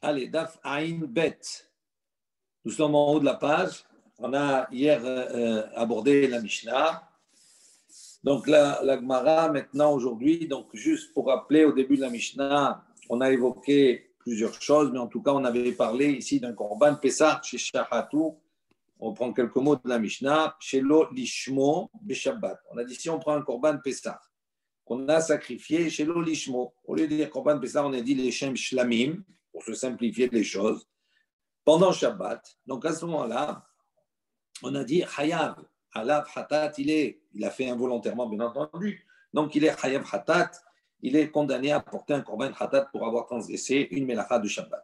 Allez, Daf Ain Bet. Nous sommes en haut de la page. On a hier abordé la Mishnah. Donc la Gemara maintenant aujourd'hui, donc juste pour rappeler, au début de la Mishnah, on a évoqué plusieurs choses, mais en tout cas on avait parlé ici d'un korban Pessah chez Shahatou. On prend quelques mots de la Mishnah. Chez lo lishmo beshabbat. On a dit si on prend un korban Pessah qu'on a sacrifié chez lo lishmo. Au lieu de dire korban Pessah, on a dit les shem shlamim pour se simplifier les choses pendant Shabbat. Donc à ce moment-là, on a dit Hayav, Alav Hatat, il a fait involontairement, bien entendu. Donc il est Hayav Hatat, il est condamné à porter un korban Hatat pour avoir transgressé une melacha de Shabbat.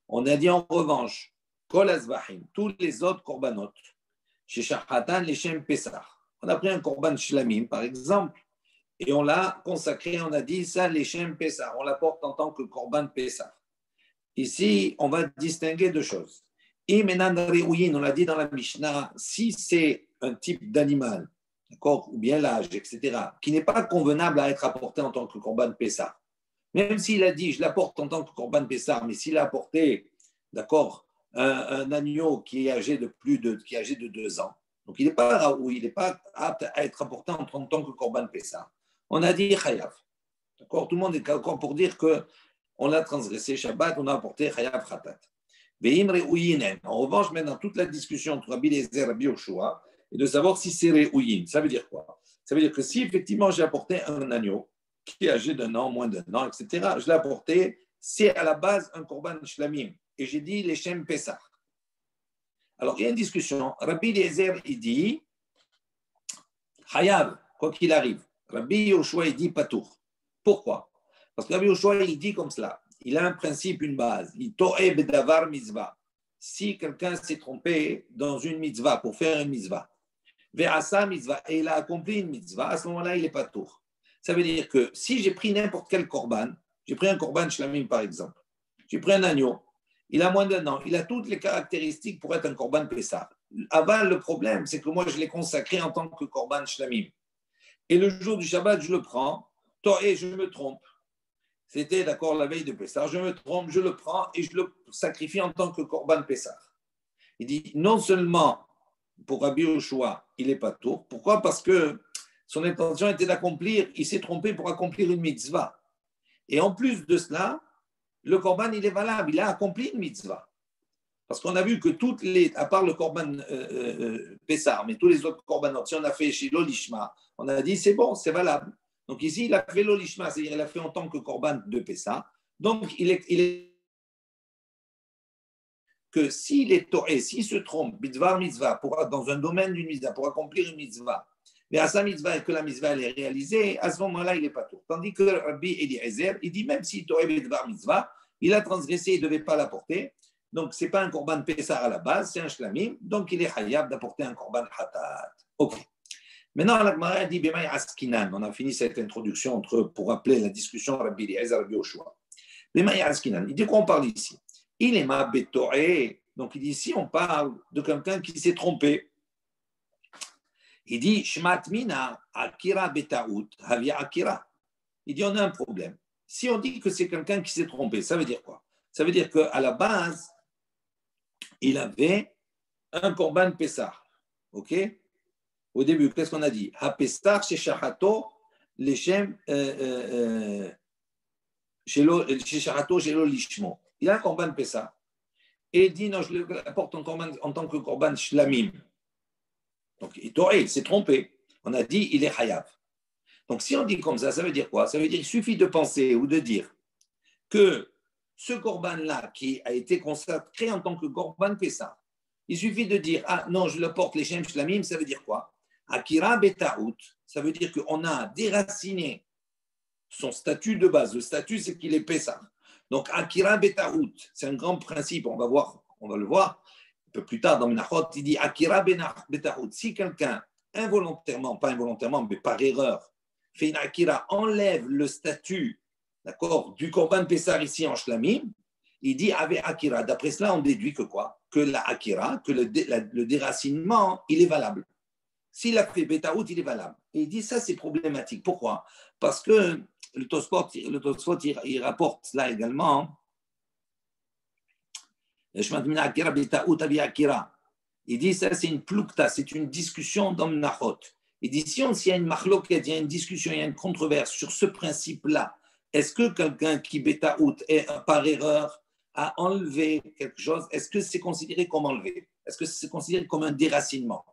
On a dit en revanche, Kol Azvahim, tous les autres korbanot, chez Shahatan, les Shem Pessah. On a pris un korban Shlamim, par exemple, et on l'a consacré, on a dit ça, les Shem Pessah, on l'apporte en tant que korban Pessah. Ici, on va distinguer deux choses. On l'a dit dans la Mishnah, si c'est un type d'animal, d'accord, ou bien l'âge, etc., qui n'est pas convenable à être apporté en tant que korban Pessah, même s'il a dit je l'apporte en tant que korban Pessah, mais s'il a apporté, d'accord, un agneau qui est âgé de 2 ans, donc il n'est pas apte à être apporté en tant que korban Pessah, on a dit chayav. D'accord, tout le monde est d'accord pour dire que on a transgressé Shabbat, on a apporté chayav khatat. En revanche, maintenant, toute la discussion entre Rabbi Eliezer et Rabbi Yoshua est de savoir si c'est réouyin. Ça veut dire quoi? Ça veut dire que si effectivement j'ai apporté un agneau qui est âgé d'1 an, moins d'1 an, etc., je l'ai apporté, c'est à la base un korban shlamim. Et j'ai dit les Shem Pessah. Alors, il y a une discussion. Rabbi Eliezer, il dit chayav, quoi qu'il arrive. Rabbi Yoshua, il dit patour. Pourquoi? Parce que Rabbi Yoshua, il dit comme cela. Il a un principe, une base. Il to'e bedavar mitzvah. Si quelqu'un s'est trompé dans une mitzvah pour faire une mitzvah, ve'asa mitzvah, et il a accompli une mitzvah, à ce moment-là, il est pas tour. Ça veut dire que si j'ai pris n'importe quel korban, j'ai pris un korban shlamim par exemple, j'ai pris un agneau, il a moins d'1 an, il a toutes les caractéristiques pour être un korban pessah. Aval, le problème, c'est que moi, je l'ai consacré en tant que korban shlamim. Et le jour du Shabbat, je le prends, to'e, je me trompe. C'était d'accord la veille de Pessah. Je me trompe, je le prends et je le sacrifie en tant que korban Pessah. Il dit non seulement pour Rabbi Yoshua, il n'est pas tour. Pourquoi? Parce que son intention était d'accomplir, il s'est trompé pour accomplir une mitzvah. Et en plus de cela, le korban, il est valable, il a accompli une mitzvah. Parce qu'on a vu que toutes les, à part le korban Pessah, mais tous les autres korbanot, si on a fait chez l'Olishma, on a dit c'est bon, c'est valable. Donc ici, il a fait l'olishma, c'est-à-dire il a fait en tant que korban de Pessah. Donc il est que s'il est toré, s'il se trompe, bidvar mitzvah, dans un domaine d'une mitzvah, pour accomplir une mitzvah, mais à sa mitzvah et que la mitzvah elle est réalisée, à ce moment-là, il n'est pas tour. Tandis que Rabbi Eliezer, il dit même s'il toré bidvar mitzvah, il a transgressé, il ne devait pas l'apporter. Donc ce n'est pas un korban Pessah à la base, c'est un shlamim. Donc il est hayab d'apporter un korban hatat. Ok. Maintenant, la Gemara dit Bemay Askinan. On a fini cette introduction pour rappeler la discussion Rabbi Eliezer et Rabbi Yoshua. Bemay Askinan. Il dit quoi on parle ici? Il est ma betoré. Donc il dit ici on parle de quelqu'un qui s'est trompé. Il dit Shmat mina akira betaout havia akira. Il dit on a un problème. Si on dit que c'est quelqu'un qui s'est trompé, ça veut dire quoi? Ça veut dire qu'à la base, il avait un korban Pessah. Ok? Au début, qu'est-ce qu'on a dit? Ha-Pessah chez Shahato, les Shem, chez Shahato, chez l'Olishmo. Il a un korban Pessah. Et il dit, non, je l'apporte en tant que korban Shlamim. Donc, il s'est trompé. On a dit, il est Hayav. Donc, si on dit comme ça veut dire quoi? Ça veut dire qu'il suffit de penser ou de dire que ce korban-là, qui a été consacré en tant que korban Pessah, il suffit de dire, ah non, je le porte les Shem Shlamim, ça veut dire quoi? Akira betaout, ça veut dire qu'on a déraciné son statut de base. Le statut, c'est qu'il est Pessah. Donc, Akira betaout, c'est un grand principe, on va le voir un peu plus tard dans Menachot, il dit Akira betaout. Si quelqu'un, involontairement, pas involontairement, mais par erreur, fait une Akira, enlève le statut, d'accord, du korban Pessah ici en Shlamim, il dit avec Akira. D'après cela, on déduit que quoi? Que la Akira, que le déracinement, il est valable. S'il a fait Betaout, il est valable. Et il dit ça, c'est problématique. Pourquoi? Parce que le Tosfot, il rapporte cela également Il dit ça, c'est une plukta, c'est une discussion dans Menachot. Il dit si il y a une machloket, il y a une discussion, il y a une controverse sur ce principe-là, est-ce que quelqu'un qui betaout est par erreur a enlevé quelque chose, est-ce que c'est considéré comme enlevé? Est-ce que c'est considéré comme un déracinement?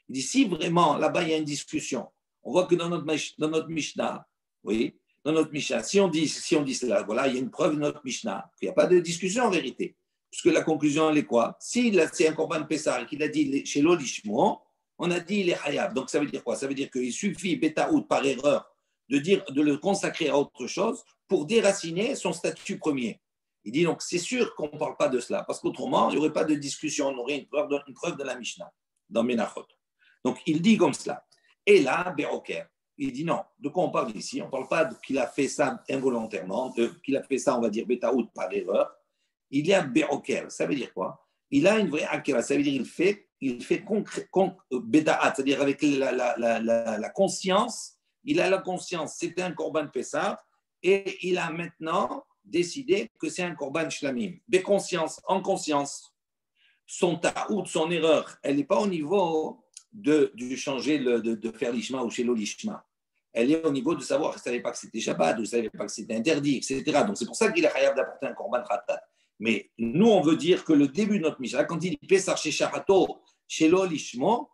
Il dit si vraiment là-bas il y a une discussion, on voit que dans notre Mishnah, oui, dans notre Mishnah, si on dit cela, voilà, il y a une preuve de notre Mishnah, qu'il n'y a pas de discussion en vérité. Puisque la conclusion, elle est quoi? Si c'est un Korban Pessah qu'il a dit chez l'Olishmo, on a dit il est hayab. Donc ça veut dire quoi? Ça veut dire qu'il suffit, betaout, par erreur, de le consacrer à autre chose pour déraciner son statut premier. Il dit donc c'est sûr qu'on ne parle pas de cela, parce qu'autrement, il n'y aurait pas de discussion, on aurait une preuve de la Mishnah, dans Menachot. Donc il dit comme cela. Et là, Be'oker, il dit non, de quoi on parle ici? On ne parle pas qu'il a fait ça involontairement, qu'il a fait ça, on va dire, betaout par erreur. Il y a Be'oker, ça veut dire quoi? Il a une vraie akira, ça veut dire il fait Beda'at, c'est-à-dire avec la conscience, il a la conscience, c'était un Korban Pessah, et il a maintenant décidé que c'est un Korban Shlamim. Béconscience, en conscience, son ta'out, son erreur, elle n'est pas au niveau de changer, de faire l'ishma ou chez l'olishma. Elle est au niveau de savoir qu'il ne savait pas que c'était Shabbat, ou ne savait pas que c'était interdit, etc. Donc c'est pour ça qu'il est chayav d'apporter un Korban Khatat. Mais nous, on veut dire que le début de notre Mishnah, quand il dit Pesach chez Sharato, chez l'olishmo,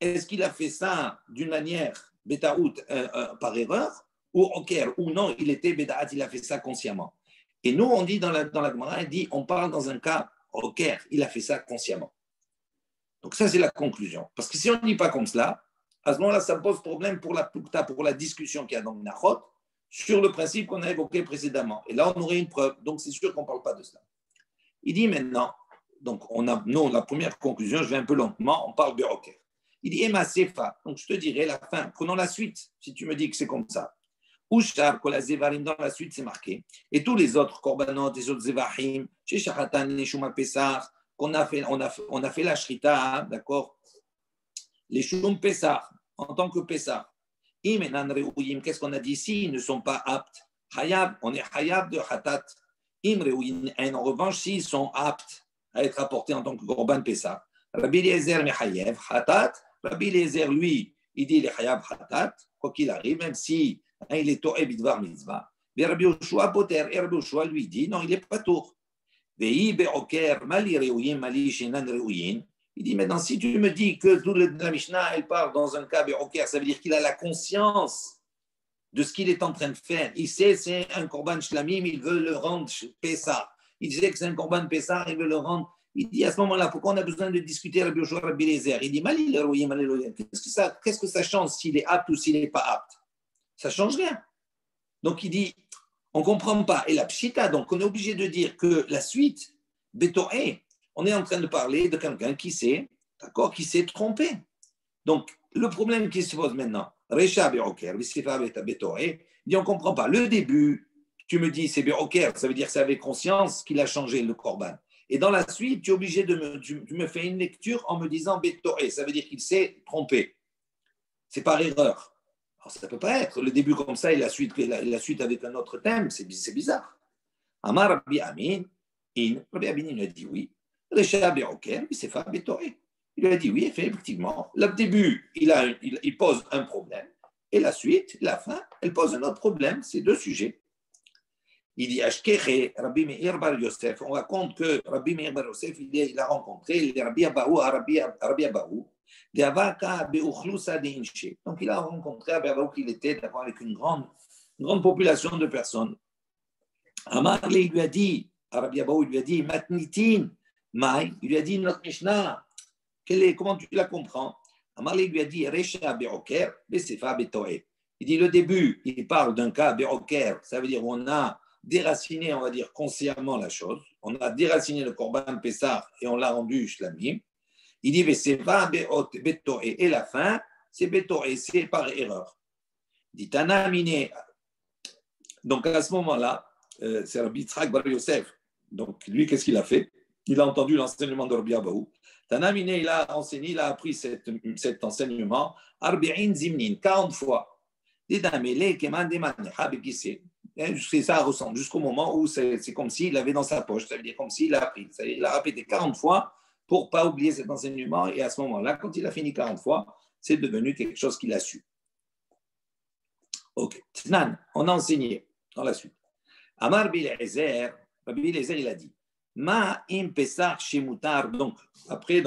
est-ce qu'il a fait ça d'une manière betaout par erreur, ou oker, ou non, il était bedaat, il a fait ça consciemment. Et nous, on dit dans la Gemara, on parle dans un cas oker, il a fait ça consciemment. Donc ça, c'est la conclusion. Parce que si on ne dit pas comme cela, à ce moment-là, ça pose problème pour la discussion qu'il y a dans le Nachot sur le principe qu'on a évoqué précédemment. Et là, on aurait une preuve. Donc, c'est sûr qu'on ne parle pas de cela. Il dit maintenant, donc nous, la première conclusion, je vais un peu lentement, on parle de Roker. Il dit Ema Sefa, donc je te dirai la fin, prenons la suite, si tu me dis que c'est comme ça. Ushar, Kola Zevarim, dans la suite, c'est marqué. Et tous les autres Korbanot, les autres Zevahim, chez Shachatan, les Shuma Pessah, on a fait la Shrita, d'accord, les Shum Pessah, en tant que Pessah. Qu'est-ce qu'on a dit ici? Ils ne sont pas aptes. Hayab, on est Hayab de Hatat. En revanche, s'ils sont aptes à être apportés en tant que Korban Pessah, Rabbi Eliezer Mechayev, Hatat, Rabbi Eliezer, lui, il dit les Hayab Hatat, quoi qu'il arrive, même si il est To'e Bidvar Mitzvah. Mais Rabbi Yoshua Poter, et Rabbi Yoshua lui dit non, il n'est pas tour. Vei Be'oker, Mali Reuyin, Mali Shenan Reuyin. Il dit maintenant, si tu me dis que toute la Mishnah, elle parle dans un cas Be'oker, ça veut dire qu'il a la conscience de ce qu'il est en train de faire. Il sait que c'est un Korban Shlamim, il veut le rendre Pessah. Il sait que c'est un Korban Pessah, il veut le rendre. Il dit à ce moment-là, pourquoi on a besoin de discuter avec Yoshua Rabbi Eliezer? Il dit, qu'est-ce que ça change s'il est apte ou s'il n'est pas apte? Ça ne change rien. Donc il dit, on ne comprend pas. Et la pshita, donc on est obligé de dire que la suite, Betoé, on est en train de parler de quelqu'un qui s'est trompé. Donc le problème qui se pose maintenant, Recha Be'oker, dit on ne comprend pas. Le début, tu me dis c'est Be'oker, ça veut dire que c'est avec conscience qu'il a changé le Korban. Et dans la suite, tu es obligé tu me fais une lecture en me disant Be'toé, ça veut dire qu'il s'est trompé. C'est par erreur. Alors ça ne peut pas être le début comme ça et la suite avec un autre thème, c'est bizarre. Amar Rabbi Amin, Rabbi Amin il a dit oui. Recha Be'oker, c'est pas Be'toé. Il lui a dit oui, effectivement. Le début, il pose un problème. Et la suite, la fin, elle pose un autre problème. C'est deux sujets. Il dit Ashkere, Rabbi Meir Bar Yosef. On raconte que Rabbi Meir Bar Yosef, il a rencontré Rabbi Abahu, Rabbi Abahu. Donc il a rencontré Rabbi Abahu qu'il était d'accord avec une grande population de personnes. Amar il lui a dit, Rabbi Abahu, il lui a dit Matnitin, Mai, il lui a dit notre Mishnah. Comment tu la comprends? Amarli lui a dit Recha Be'oker, Besefa Betoé. Il dit le début, il parle d'un cas Be'oker, ça veut dire on a déraciné, on va dire consciemment la chose, on a déraciné le Korban Pessah et on l'a rendu Shlamim. Il dit Besefa Betoé. Et la fin, c'est Betoé, c'est par erreur. Il dit Tana Mine. Donc à ce moment-là, c'est Rabbi Yitzhak Bar Yosef. Donc lui, qu'est-ce qu'il a fait? Il a entendu l'enseignement de Rabbi Abahu. Tanamine, il a enseigné, il a appris cet enseignement, Arbi'in Zimnin, 40 fois. Ça ressemble jusqu'au moment où c'est comme s'il l'avait dans sa poche. Ça veut dire comme s'il l'a appris. Il a répété 40 fois pour ne pas oublier cet enseignement. Et à ce moment-là, quand il a fini 40 fois, c'est devenu quelque chose qu'il a su. Ok. Tnan, on a enseigné dans la suite. Amar Bilezer, Rabbi Eliezer, il a dit Ma im pesach shemutar. Donc, après,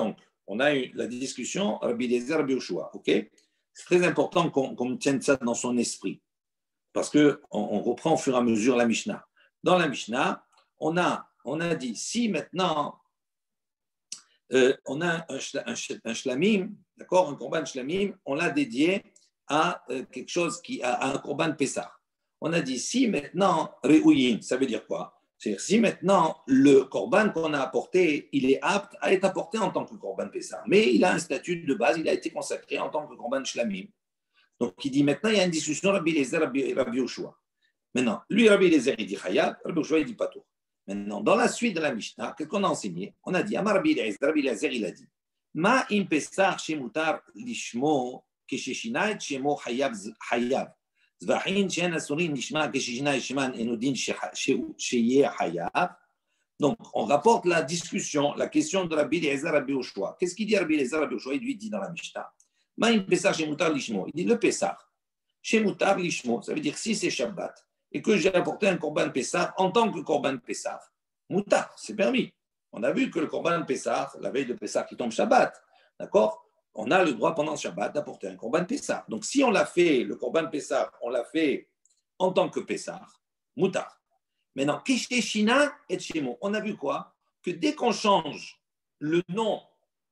on a eu la discussion Rabbi Eliezer, Rabbi Yoshua. Ok. C'est très important qu'on tienne ça dans son esprit. Parce qu'on reprend au fur et à mesure la Mishnah. Dans la Mishnah, on a dit, si maintenant on a un shlamim, d'accord, un korban shlamim, on l'a dédié à quelque chose à un korban Pessah. On a dit, si maintenant, re'ouyin, ça veut dire quoi? C'est-à-dire, si maintenant le korban qu'on a apporté, il est apte à être apporté en tant que korban Pessah, mais il a un statut de base, il a été consacré en tant que korban shlamim. Donc, il dit maintenant, il y a une discussion Rabbi Eliezer, Rabbi Yoshua. Maintenant, lui, Rabbi Eliezer, il dit Chayab, Rabbi Yoshua, il dit pas tout. Maintenant, dans la suite de la Mishnah, qu'est-ce qu'on a enseigné? On a dit, Amar Rabbi Eliezer, il a dit Ma im pesach shemutar lishmo kesheshina et shemo hayav. Zvachin shen asurin lishma kesheshina et sheman enudin sheye hayav. Donc, on rapporte la discussion, la question de Rabbi Eliezer, Rabbi Yoshua. Qu'est-ce qu'il dit Rabbi Eliezer, Rabbi Yoshua? Il lui dit dans la Mishnah il dit le Pessah. Chez Moutar Lishmo, ça veut dire si c'est Shabbat et que j'ai apporté un korban Pessah en tant que korban Pessah, Moutar, c'est permis. On a vu que le korban Pessah, la veille de Pessah qui tombe Shabbat, d'accord, on a le droit pendant Shabbat d'apporter un korban Pessah. Donc si on l'a fait, le korban Pessah, on l'a fait en tant que Pessah, Moutar. Maintenant, Kisheshina et Shemo, on a vu quoi? Que dès qu'on change le nom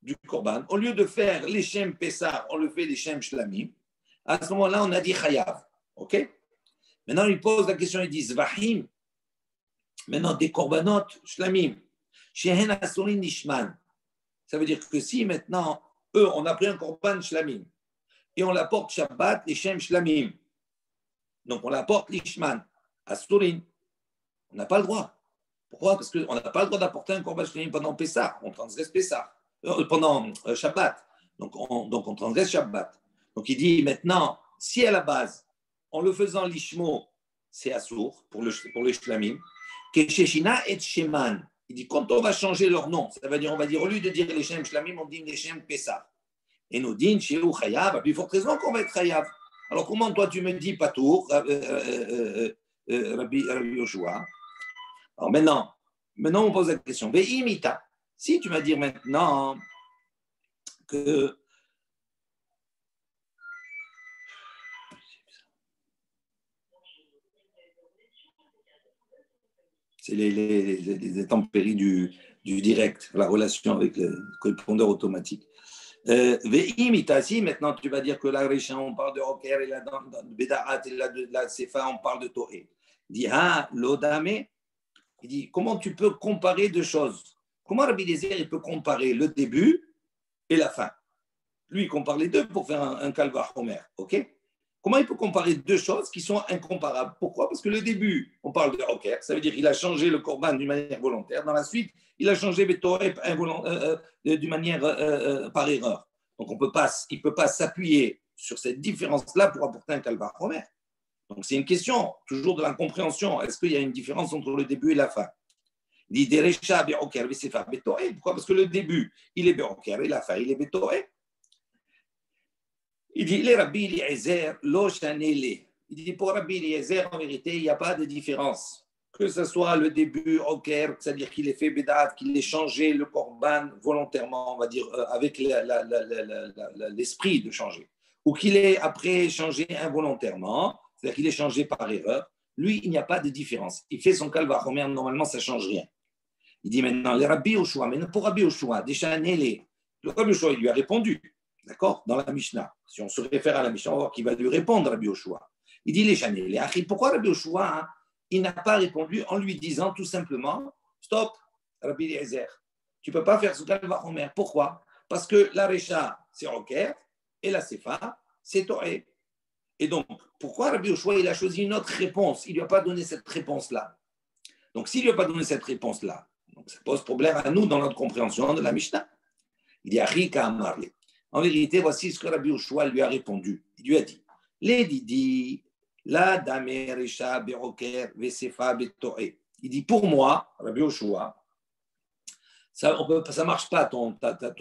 du korban, au lieu de faire l'Echem Pessah, on le fait l'Echem Shlamim. À ce moment-là, on a dit Chayav. Ok? Maintenant, il pose la question, il dit Zvahim. Maintenant, des korbanot Shlamim. Shehen Asurin Nishman. Ça veut dire que si maintenant, on a pris un korban Shlamim et on l'apporte Shabbat, l'Echem Shlamim. Donc, on l'apporte l'Ishman, Asurin. On n'a pas le droit. Pourquoi? Parce qu'on n'a pas le droit d'apporter un korban Shlamim pendant Pessah. On transgresse Pessah. Pendant Shabbat. Donc on transgresse Shabbat. Donc il dit maintenant, si à la base, en le faisant l'ishmo, c'est assour pour le shlamim, kesheshina et sheman. Il dit quand on va changer leur nom, ça veut dire on va dire au lieu de dire les shem shlamim, on dit les shem pessah. Et nous dit chez ou chayav, puis il faut raison qu'on va être chayav. Alors comment toi tu me dis patour, Rabbi Yoshua? Alors maintenant on pose la question. Ve'imita. Si tu vas dire maintenant que c'est les intempéries du direct, la relation avec le répondeur automatique. Ve'imita, si maintenant tu vas dire que la Récha, on parle de Roker, et la Béda'at, et la Sefa, on parle de Toé. Il dit, l'Odame, il dit, comment tu peux comparer deux choses? Comment Rabbi Eliezer il peut comparer le début et la fin? Lui, il compare les deux pour faire un calva homer. Ok? Comment il peut comparer deux choses qui sont incomparables? Pourquoi? Parce que le début, on parle de Roker, ça veut dire qu'il a changé le korban d'une manière volontaire. Dans la suite, il a changé Betorep d'une manière par erreur. Donc, il ne peut pas s'appuyer sur cette différence-là pour apporter un calva homer. Donc, c'est une question toujours de la compréhension. Est-ce qu'il y a une différence entre le début et la fin? Il dit pourquoi? Parce que le début, il est Be'oker et la fin, il est Betoré. Il dit les Rabbi Eliezer, lo chanele. Il dit pour Rabbi Eliezer, en vérité, il n'y a pas de différence. Que ce soit le début Oker, c'est-à-dire qu'il ait fait Bédat, qu'il ait changé le korban volontairement, on va dire, avec l'esprit de changer, ou qu'il ait après changé involontairement, c'est-à-dire qu'il ait changé par erreur. Lui, il n'y a pas de différence. Il fait son calva romain, normalement, ça ne change rien. Il dit maintenant, les Rabbi Yoshua, mais pour Rabbi Yoshua, déjà, le Rabbi Yoshua, il lui a répondu, d'accord, dans la Mishnah. Si on se réfère à la Mishnah, on va voir qu'il va lui répondre, Rabbi Yoshua. Il dit, les Chanel, pourquoi Rabbi Yoshua, il n'a pas répondu en lui disant tout simplement, stop, Rabbi Eliezer, tu ne peux pas faire ce calva romain. Pourquoi? Parce que la Recha, c'est Roker, et la Sefa, c'est Toré. Et donc, pourquoi Rabbi Yoshua, il a choisi une autre réponse? Il ne lui a pas donné cette réponse-là. Donc, s'il ne lui a pas donné cette réponse-là, donc ça pose problème à nous dans notre compréhension de la Mishnah. Il dit, Arika Amarle. En vérité, voici ce que Rabbi Yoshua lui a répondu. Il lui a dit, les Didi, La damer isha be'oker ve'sefa be'to'e. Il dit, pour moi, Rabbi Yoshua, ça ne marche pas ton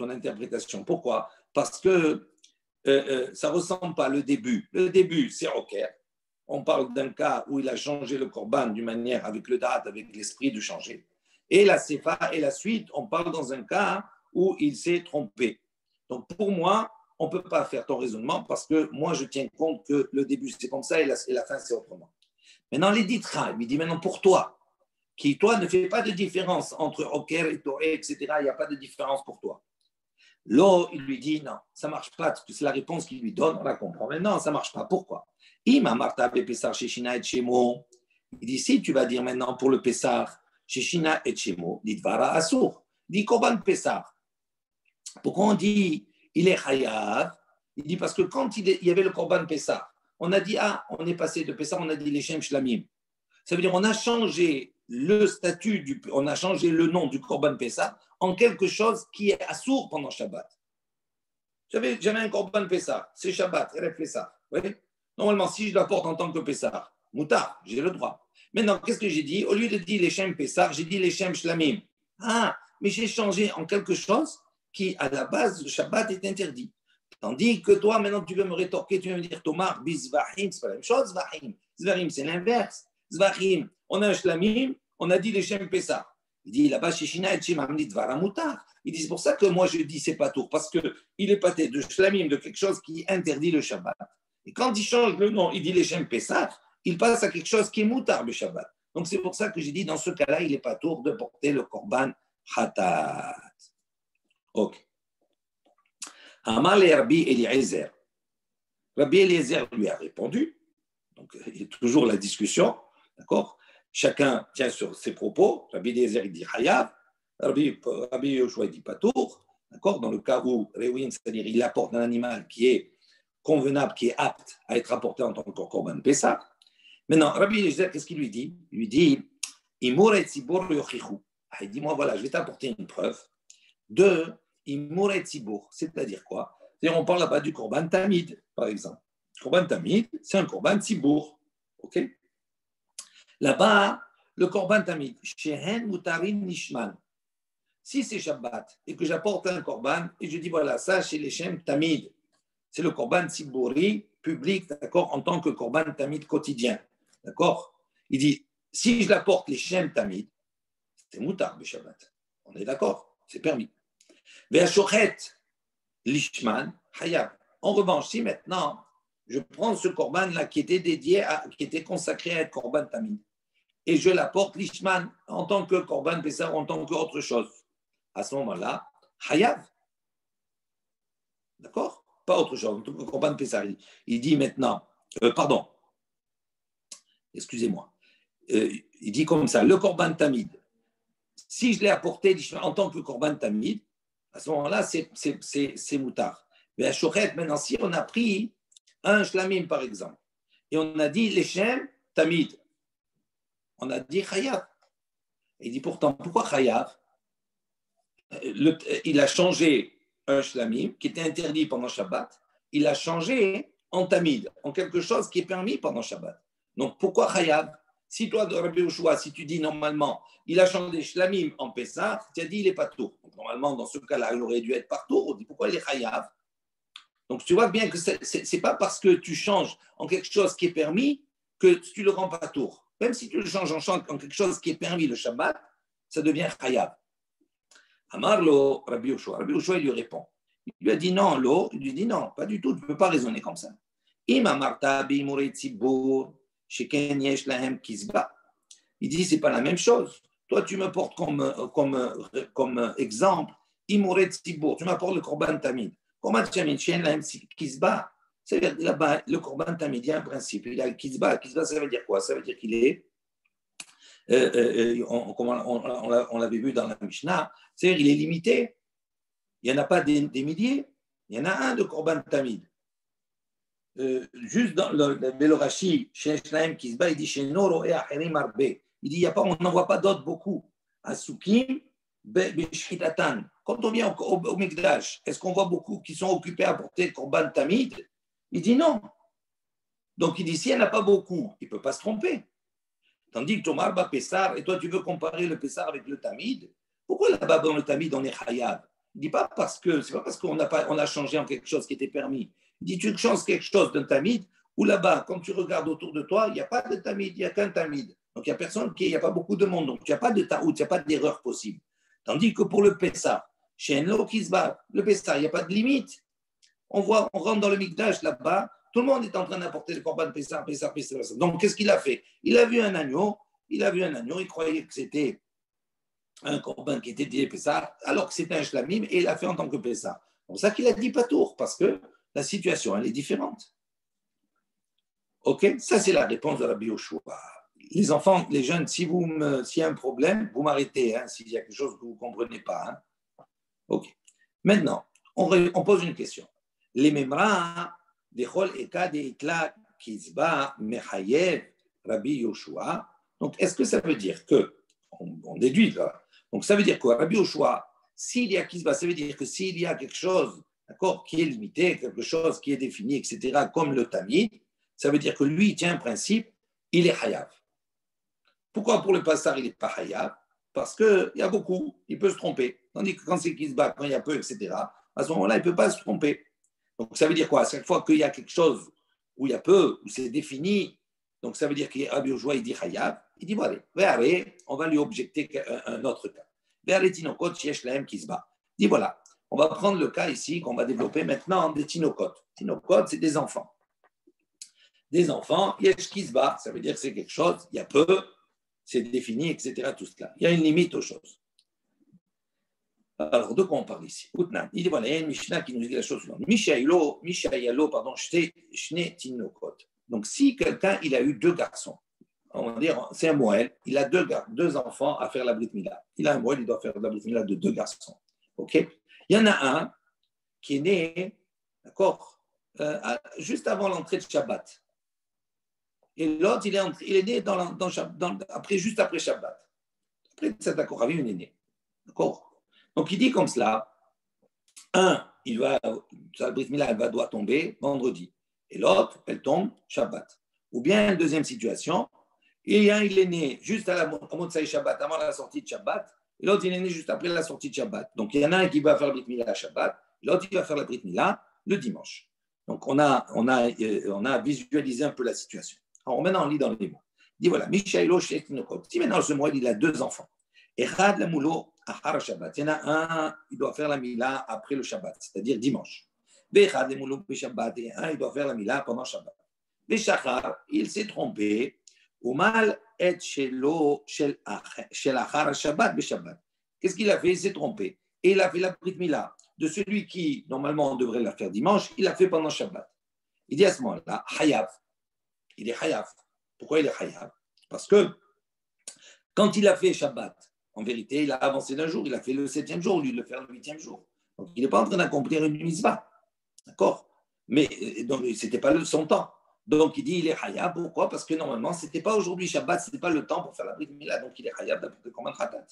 interprétation. Pourquoi? Parce que ça ne ressemble pas le début. Le début, c'est Oker. On parle d'un cas où il a changé le korban d'une manière avec le date, avec l'esprit de changer. Et la sefa et la suite, on parle dans un cas où il s'est trompé. Donc pour moi, on ne peut pas faire ton raisonnement parce que moi, je tiens compte que le début, c'est comme ça et la fin, c'est autrement. Maintenant, les ditra, il lui dit maintenant pour toi, qui toi ne fais pas de différence entre Oker et Toré, etc. Il n'y a pas de différence pour toi. L'eau, il lui dit non, ça ne marche pas, parce que c'est la réponse qu'il lui donne, on la comprend. Mais non, ça ne marche pas. Pourquoi? Il dit si tu vas dire maintenant pour le Pessar, Sheshina et Shemo, dit Vara Asur, dit Korban Pessar. Pourquoi on dit il est Chayav? Il dit parce que quand il y avait le Korban Pessar, on a dit on est passé de Pessar, on a dit les Shem Shlamim. Ça veut dire on a changé le statut, on a changé le nom du Korban Pessah en quelque chose qui est assourd pendant Shabbat. J'avais un Korban Pessah, c'est Shabbat, Erev Pessah. Oui. Normalement, si je l'apporte en tant que Pessah, Moutar, j'ai le droit. Maintenant, qu'est-ce que j'ai dit? Au lieu de dire les Shem Pessah, j'ai dit les Shem Shlamim. Mais j'ai changé en quelque chose qui, à la base, le Shabbat est interdit. Tandis que toi, maintenant, tu veux me rétorquer, tu veux me dire Tomar, Bizvahim, c'est pas la même chose, Zvahim. Zvahim, c'est l'inverse. Zvahim, on a un Shlamim, on a dit les Shem Pessah. Il dit là-bas, Sheshina et Shemamnit Varamutar. Il dit c'est pour ça que moi je dis c'est pas tour, parce qu'il est pâté de Shlamim, de quelque chose qui interdit le Shabbat. Et quand il change le nom, il dit les Shem Pessah, il passe à quelque chose qui est moutar le Shabbat. Donc c'est pour ça que j'ai dit dans ce cas-là, il n'est pas tour de porter le Korban Hatat. Ok. Amar le Rabbi Eliezer. Rabbi Eliezer lui a répondu. Donc il y a toujours la discussion. D'accord? Chacun tient sur ses propos. Rabbi Eliezer, il dit Hayav. Rabbi Yoshua, il dit Patour. D'accord? Dans le cas où Rewin, c'est-à-dire il apporte un animal qui est convenable, qui est apte à être apporté en tant que Korban Pessah. Maintenant, Rabbi Eliezer, qu'est-ce qu'il lui dit? Il lui dit Imur et Tzibur yochichu. Il dit moi, voilà, je vais t'apporter une preuve de Imur et Tzibur. C'est-à-dire quoi? C'est-à-dire, on parle là-bas du Korban Tamid, par exemple. Korban Tamid, c'est un Korban Tzibur. OK? Là-bas, le Korban Tamid, Shehen Mutarin Nishman. Si c'est Shabbat et que j'apporte un Korban et je dis voilà, ça chez les Shem Tamid, c'est le Korban Tziburi public, d'accord, en tant que Korban Tamid quotidien. D'accord? Il dit si je l'apporte les Shem Tamid, c'est Mutar le Shabbat. On est d'accord? C'est permis. Ve'ashochet Lishman Hayab. En revanche, si maintenant je prends ce Korban-là qui était dédié, qui était consacré à être Korban Tamid, et je l'apporte Lishman en tant que Korban Pessah, en tant qu'autre chose. À ce moment-là, Hayav. D'accord? Pas autre chose, en tant que Korban Pessah. Il dit maintenant, pardon, excusez-moi. Il dit comme ça, le Korban Tamid, si je l'ai apporté en tant que Korban Tamid, à ce moment-là, c'est moutard. Mais à Shochet, maintenant, si on a pris un Shlamim, par exemple, et on a dit les Shem Tamid, on a dit Chayav. Il dit pourtant, pourquoi Chayav? Il a changé un Shlamim qui était interdit pendant Shabbat, il a changé en Tamid, en quelque chose qui est permis pendant Shabbat. Donc pourquoi Chayav? Si toi, Rabbi Yoshua, si tu dis normalement, il a changé Shlamim en Pessah, tu as dit il est pas tour. Donc normalement, dans ce cas-là, il aurait dû être partout. On dit pourquoi il est Chayav? Donc tu vois bien que c'est pas parce que tu changes en quelque chose qui est permis que tu le rends pas tour. Même si tu le changes en quelque chose qui est permis le Shabbat, ça devient Chayav. Amarlo, Rabbi Yoshua. Rabbi Yoshua, il lui répond. Il lui a dit non, il lui dit non, pas du tout, tu ne peux pas raisonner comme ça. Il dit c'est pas la même chose. Toi, tu me portes comme exemple, tu m'apportes le Korban Tamid. Korban Tamid, Kizba. C'est-à-dire là-bas, le Korban Tamid, il y a un principe. Il y a le Kizba. Kizba, ça veut dire quoi? Ça veut dire qu'il est, comme on l'avait vu dans la Mishnah, c'est-à-dire qu'il est limité. Il n'y en a pas des milliers. Il y en a un de Korban Tamid. Juste dans le Rashi, chez Shlaim Kizba, il dit chez Noro et Acherim Arbe. Il dit on n'en voit pas d'autres beaucoup. Asukim, Beshchitatan. Quand on vient au Mikdash, est-ce qu'on voit beaucoup qui sont occupés à porter Korban Tamid? Il dit non. Donc il dit, s'il n'y en a pas beaucoup, il ne peut pas se tromper. Tandis que Tomar ba Pessar, et toi tu veux comparer le Pessar avec le Tamid, pourquoi là-bas dans le Tamid on est Chayav? Il ne dit pas parce que, c'est pas parce qu'on a changé en quelque chose qui était permis. Il dit, tu changes quelque chose d'un Tamid, ou là-bas, quand tu regardes autour de toi, il n'y a pas de Tamid, il n'y a qu'un Tamid. Donc il n'y a pas beaucoup de monde, donc il n'y a pas de taout, il n'y a pas d'erreur possible. Tandis que pour le Pessar, chez Enlo qui se bat, le Pessar, il n'y a pas de limite. On rentre dans le Mikdash là-bas, tout le monde est en train d'apporter le corban Pessah. Donc, qu'est-ce qu'il a fait? Il a vu un agneau, il croyait que c'était un corban qui était dit Pessah, alors que c'était un shlamim, et il l'a fait en tant que Pessah. C'est pour ça qu'il a dit Patour, parce que la situation, elle est différente. Ok? Ça, c'est la réponse de Rabbi Yoshua. Les enfants, les jeunes, s'il y a un problème, vous m'arrêtez, hein, s'il y a quelque chose que vous ne comprenez pas. Hein. Ok. Maintenant, on pose une question. Les memra dechol ekad ekla kizba mechayev Rabbi Yoshua. Donc, est-ce que ça veut dire que, on déduit là, donc ça veut dire quoi? Rabbi Yoshua, s'il y a kizba, ça veut dire que s'il y a quelque chose, d'accord, qui est limité, quelque chose qui est défini, etc., comme le tamid, ça veut dire que lui, il tient un principe, il est hayav. Pourquoi pour le passar, il n'est pas hayav? Parce qu'il y a beaucoup, il peut se tromper. Tandis que quand c'est kizba, quand il y a peu, etc., à ce moment-là, il ne peut pas se tromper. Donc, ça veut dire quoi? À chaque fois qu'il y a quelque chose où il y a peu, où c'est défini, donc ça veut dire qu'il Rabbi Yoshua, il dit Chayav, il dit, bon, allez, on va lui objecter un autre cas. Ve'are tinokot sheyesh lahem kizba. Il dit, voilà, on va prendre le cas ici qu'on va développer maintenant des tinokot. Tinokot, c'est des enfants. Des enfants, yesh kizba, ça veut dire que c'est quelque chose, il y a peu, c'est défini, etc., tout cela. Il y a une limite aux choses. Alors, de quoi on parle ici? Il dit voilà, il y a une Mishnah qui nous dit la chose suivante. Mishayalo, pardon, shne tinokot. Donc, si quelqu'un, il a eu deux garçons, on va dire, c'est un Moël, il a deux enfants à faire la Brit Mila. Il a un Moël, il doit faire la Brit Mila de deux garçons. OK? Il y en a un qui est né, d'accord, juste avant l'entrée de Shabbat. Et l'autre, il est né juste après Shabbat. Après Tzedakah Koravim, il est né. D'accord? Donc, il dit comme cela, sa Brit Mila, elle doit tomber vendredi. Et l'autre, elle tombe Shabbat. Ou bien, une deuxième situation, et un, il est né juste à Motsai Shabbat, avant la sortie de Shabbat, et l'autre, il est né juste après la sortie de Shabbat. Donc, il y en a un qui va faire la Brit Mila à Shabbat, l'autre, il va faire la Brit Mila le dimanche. Donc, on a visualisé un peu la situation. Alors, maintenant, on lit dans les mots. Il dit voilà, Mishaïlo Shekinokot. Si maintenant, ce mois, il a deux enfants. Echad la moulo achar Shabbat. Il y en a un, il doit faire la Mila après le Shabbat, c'est-à-dire dimanche. Echad le moulo Shabbat. Et un, il doit faire la Mila pendant Shabbat. Shachar, il s'est trompé. Umal et shelo shel achar Shabbat Shabbat. Qu'est-ce qu'il a fait? Il s'est trompé. Et il a fait la Brit Mila de celui qui, normalement, on devrait la faire dimanche, il l'a fait pendant Shabbat. Il dit à ce moment-là, Hayav. Il est Hayav. Pourquoi il est Hayav? Parce que quand il a fait Shabbat, en vérité, il a avancé d'un jour, il a fait le 7e jour au lieu de le faire le 8e jour. Donc, il n'est pas en train d'accomplir une mitzvah. D'accord? Mais donc, ce n'était pas son temps. Donc, il dit il est Hayab. Pourquoi? Parce que normalement, ce n'était pas aujourd'hui Shabbat, ce n'était pas le temps pour faire la Brit Mila. Donc, il est Hayab d'après Korban Khatat.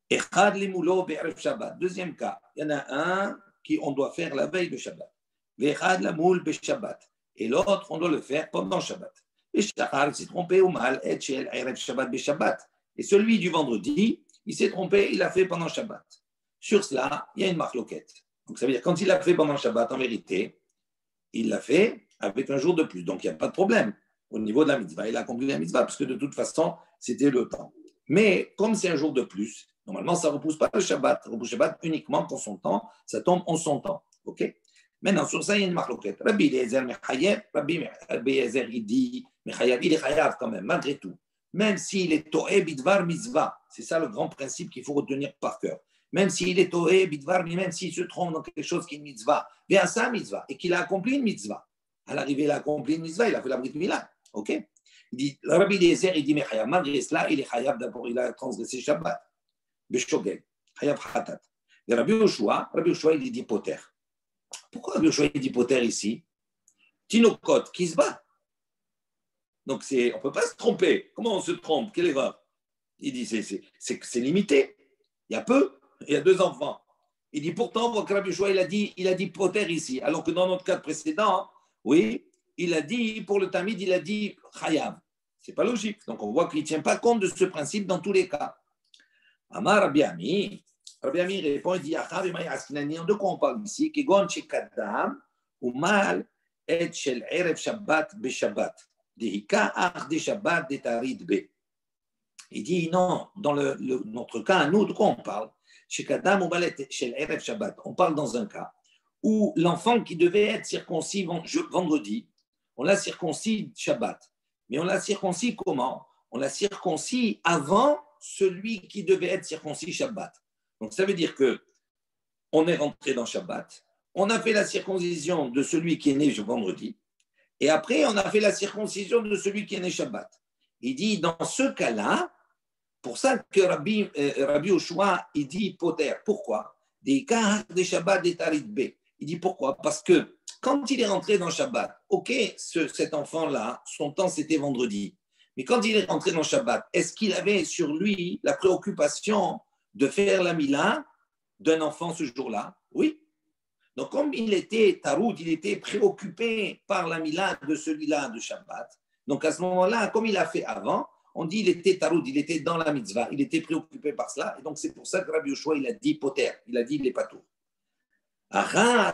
Echad limoulo be'erev Shabbat. Deuxième cas, il y en a un qu'on doit faire la veille de Shabbat. Ve'echad lamoul be'Shabbat. Et l'autre, on doit le faire pendant Shabbat. Et Shachar s'est trompé au mal, et Shel Erev Shabbat be'Shabbat. Et celui du vendredi, il s'est trompé, il l'a fait pendant Shabbat. Sur cela, il y a une marloquette. Donc ça veut dire quand il l'a fait pendant Shabbat, en vérité, il l'a fait avec un jour de plus. Donc il n'y a pas de problème au niveau de la mitzvah. Il a accompli la mitzvah parce que de toute façon, c'était le temps. Mais comme c'est un jour de plus, normalement, ça ne repousse pas le Shabbat. Ça repousse le Shabbat uniquement pour son temps. Ça tombe en son temps. OK? Maintenant, sur ça, il y a une marloquette. Rabbi Eliezer Mechayev, Rabbi Eliezer, il dit Mechayev, il est Chayav quand même, malgré tout. Même s'il est To'e Bidvar Mitzvah. C'est ça le grand principe qu'il faut retenir par cœur. Même s'il est To'e Bidvar, même s'il se trompe dans quelque chose qui est une mitzvah, bien ça, mitzvah, et qu'il a accompli une mitzvah. À l'arrivée, il a accompli une mitzvah, il a fait la Brit Mila. OK? Il dit, Rabbi Eliezer, il dit Mechayav, malgré cela, il est Chayav d'abord, il a transgressé Shabbat. Beshogel, Chayav Khatat. Et Rabbi Yoshua, il dit Poter. Pourquoi Rabbi Yoshua, il dit Poter ici? Tinokot, qui se bat. Donc, on ne peut pas se tromper. Comment on se trompe? Quelle erreur? Il dit, c'est limité. Il y a peu, il y a deux enfants. Il dit, pourtant, Rabbi Yoshua, il a dit Poter ici. Alors que dans notre cas précédent, oui, il a dit, pour le Tamid, il a dit Chayav. Ce n'est pas logique. Donc on voit qu'il ne tient pas compte de ce principe dans tous les cas. Amar Rabbi Ami répond, il dit de quoi on parle ici? Kegon Shekadam, ou mal, et Shel Erev Shabbat be Shabbat. Dehika Ach de Shabbat de Tarid be. Il dit non, dans notre cas, nous, de quoi on parle? Shekadam ou mal, et Shel Erev Shabbat. On parle dans un cas où l'enfant qui devait être circoncis vendredi, on l'a circoncis Shabbat. Mais on l'a circoncis comment? On l'a circoncis avant celui qui devait être circoncis Shabbat. Donc ça veut dire qu'on est rentré dans Shabbat, on a fait la circoncision de celui qui est né vendredi, et après on a fait la circoncision de celui qui est né Shabbat. Il dit dans ce cas-là, pour ça que Rabbi Yoshua, il dit poter. Pourquoi? Des cas de Shabbat des Tarid B. Il dit pourquoi? Parce que quand il est rentré dans Shabbat, ok, cet enfant-là, son temps c'était vendredi. Mais quand il est rentré dans Shabbat, est-ce qu'il avait sur lui la préoccupation de faire la mila d'un enfant ce jour-là? Oui. Donc comme il était taroud, il était préoccupé par la mila de celui-là de Shabbat. Donc à ce moment-là, comme il a fait avant, on dit il était taroud, il était dans la mitzvah, il était préoccupé par cela. Et donc c'est pour ça que Rabbi Yoshua, il a dit poter, il a dit il n'est pas tout.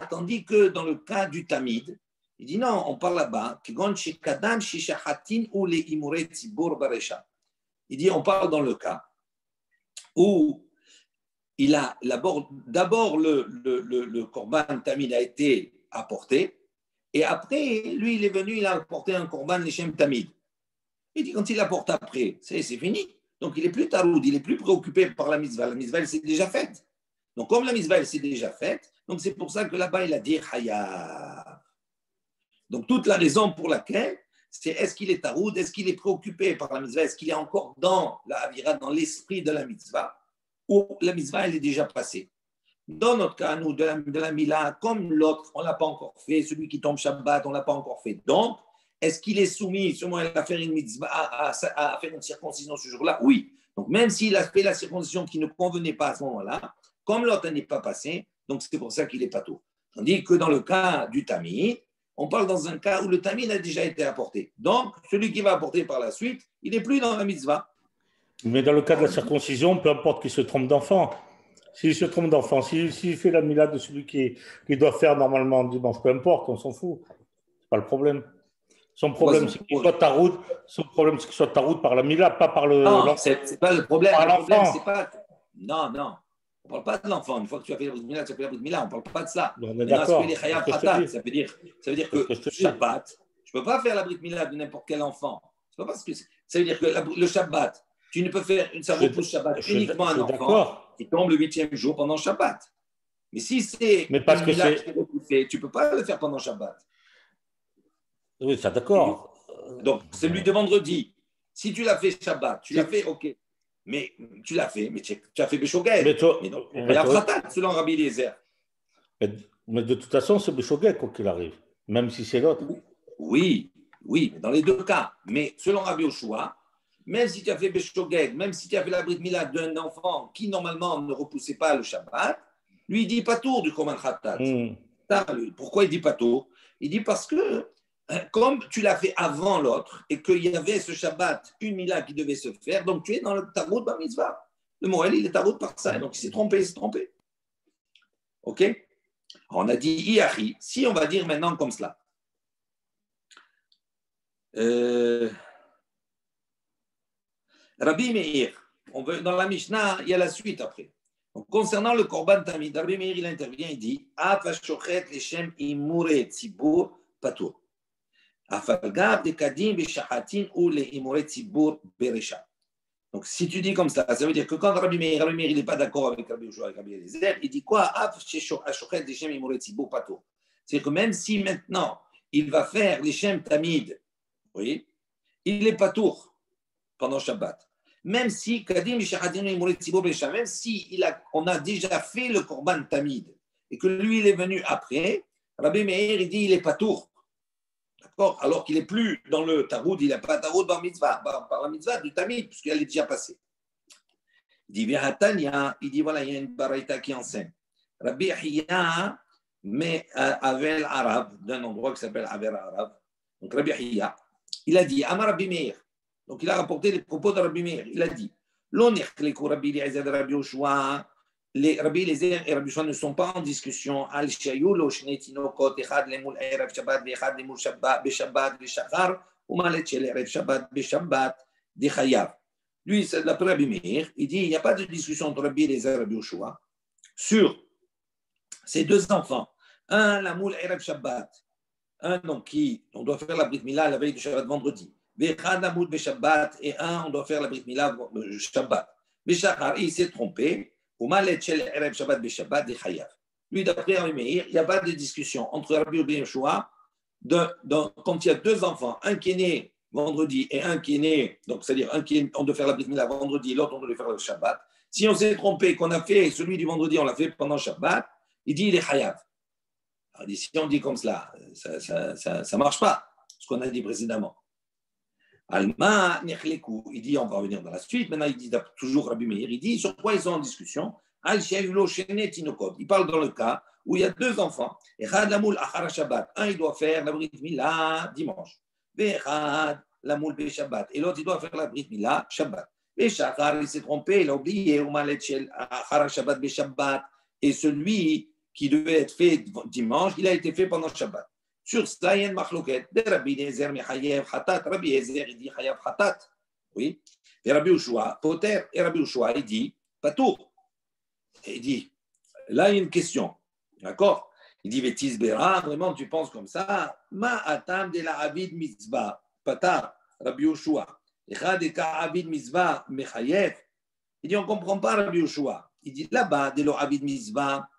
Tandis que dans le cas du Tamid, il dit non, on parle là-bas, il dit on parle dans le cas où il a d'abord le korban Tamid a été apporté, et après, lui, il est venu, il a apporté un korban Leshem Tamid. Il dit quand il apporte après, c'est fini. Donc il est plus taroud, il est plus préoccupé par la mitzvah. La mitzvah, elle s'est déjà faite. Donc comme la mitzvah, elle s'est déjà faite, donc c'est pour ça que là-bas, il a dit Chayav. Donc toute la raison pour laquelle, c'est est-ce qu'il est taroud, est-ce qu'il est préoccupé par la mitzvah, est-ce qu'il est encore dans la avira, dans l'esprit de la mitzvah, ou la mitzvah, elle est déjà passée. Dans notre cas, nous, de la mila, comme l'autre, on ne l'a pas encore fait, celui qui tombe Shabbat, on ne l'a pas encore fait. Donc, est-ce qu'il est soumis sûrement à faire une mitzvah, à faire une circoncision ce jour-là? Oui. Donc, même s'il a fait la circoncision qui ne convenait pas à ce moment-là, comme l'autre n'est pas passé, donc c'est pour ça qu'il n'est pas tout. Tandis que dans le cas du Tamid, on parle dans un cas où le Tamid a déjà été apporté. Donc, celui qui va apporter par la suite, il n'est plus dans la mitzvah. Mais dans le cas de la circoncision, peu importe qu'il se trompe d'enfant, s'il se trompe d'enfant, s'il fait la mila de celui qui doit faire normalement dimanche, peu importe, on s'en fout. C'est pas le problème. Son problème, c'est qu'il soit taroud. Son problème, c'est qu'il soit taroud par la mila, pas par l'enfant. Non, c'est pas le problème. Le problème, c'est pas. Non. On ne parle pas de l'enfant. Une fois que tu as fait la brit mila, tu as fait la brit mila. On ne parle pas de ça. On est d'accord. Ça veut dire que Shabbat, je ne peux pas faire la brit mila de n'importe quel enfant. C'est pas parce que ça veut dire que le Shabbat, tu ne peux faire une savon Shabbat uniquement à un enfant qui tombe le 8e jour pendant Shabbat. Mais si c'est une mila qui est repoussée, tu ne peux pas le faire pendant Shabbat. Oui, ça d'accord. Donc, celui de vendredi, si tu l'as fait Shabbat, tu l'as fait, ok. Mais tu l'as fait, mais tu as fait Béchogel. Mais il y a Fratat, selon Rabbi Eliezer. Mais de toute façon, c'est Béchogel, quoi qu'il arrive, même si c'est l'autre. Oui, dans les deux cas. Mais selon Rabbi Yoshua, même si tu as fait Béchogel, même si tu as fait la brit mila d'un enfant qui normalement ne repoussait pas le Shabbat, lui, il dit pas tour du Koman Khatat. Pourquoi il dit pas tour? Il dit parce que comme tu l'as fait avant l'autre et qu'il y avait ce Shabbat, une mila qui devait se faire, donc tu es dans le taroud bar mitzvah. Le Moël, il est taroud par ça, donc il s'est trompé, Ok? Alors, on a dit Iachi. Si on va dire maintenant comme cela. Rabbi Meir, dans la Mishnah, il y a la suite après. Donc, concernant le Korban Tamid, Rabbi Meir, il intervient, il dit Af hashochet leshem imure tzibur patur. Donc, si tu dis comme ça veut dire que quand Rabbi Meir il n'est pas d'accord avec Rabbi Yoshua et Rabbi Eliezer, il dit quoi? C'est que même si maintenant il va faire les Shem Tamid, oui, il n'est pas tour pendant Shabbat. Même si même si on a déjà fait le Korban Tamid et que lui il est venu après, Rabbi Meir il dit il n'est pas tour. D'accord? Alors qu'il n'est plus dans le taroud, il n'a pas taroud par la mitzvah du tamid, puisqu'elle est déjà passée. Il dit, il dit, voilà, il y a une baraita qui enseigne. Rabbi Hiya, mais Avel Arab, d'un endroit qui s'appelle Avel Arab, donc Rabbi Hiya, il a dit, Amar Rabbi Meir, donc il a rapporté les propos de Rabbi Meir, il a dit, L'onirkleku Rabbi Eliezer et Rabbi Yoshua, les Rabbi Eliezer et Rabbi Yoshua ne sont pas en discussion, Al Shayu lo Shne Tinokot, Echad lemul Erev Shabbat, Echad lemul Shabbat, Beshabbat, Beshachar, ou Malet Shel Erev Shabbat, Beshabbat, Dechayav. Lui, c'est d'après Rabbi Meir, il dit, il n'y a pas de discussion entre Rabbi Eliezer et Rabbi Yoshua sur ces deux enfants. Un, la moule Erev Shabbat, un donc qui, on doit faire la Brit Mila la veille du Shabbat vendredi. Vechad la moule Beshabbat, et un, on doit faire la Brit Mila Shabbat. Beshachar, il s'est trompé. Umalet Shel Erev Shabbat Beshabbat Dechayav. Lui, d'après Rabbi Meir, il n'y a pas de discussion entre Rabbi et Rabbi Yoshua quand il y a deux enfants, un qui est né vendredi et un qui est né, donc c'est-à-dire un qui est, on doit faire la Brit Mila vendredi, l'autre on doit le faire le Shabbat. Si on s'est trompé, qu'on a fait celui du vendredi, on l'a fait pendant Shabbat, il dit il est Chayav. Alors, si on dit comme cela, ça ne marche pas, ce qu'on a dit précédemment. Alma Nechleku, il dit, on va revenir dans la suite, maintenant il dit toujours Rabbi Meir, il dit sur quoi ils sont en discussion. Al Shavulo Shene Tinokot, il parle dans le cas où il y a deux enfants, Echad Lamoul Achara Shabbat, un il doit faire la Brit Mila dimanche, Echad Lamoul Be Shabbat, et l'autre il doit faire la Brit Mila Shabbat. Et Shachar, il s'est trompé, il a oublié, Shabbat Shabbat, et celui qui devait être fait dimanche, il a été fait pendant Shabbat. Sur ça, il y a une machloket de Rabbi Eliezer Mechayev Hatat. Rabbi Eliezer, il dit Chayav Hatat. Oui. Et Rabbi Yoshua, Poter, et Rabbi Yoshua, il dit Patour. Et il dit, là, il y a une question. D'accord? Il dit Vétis Bera, vraiment, tu penses comme ça? Ma atam de la Avid Mitzvah, Patar, Rabbi Yoshua. Il dit, on ne comprend pas Rabbi Yoshua. Il dit, là-bas, de l'Avid Mitzvah,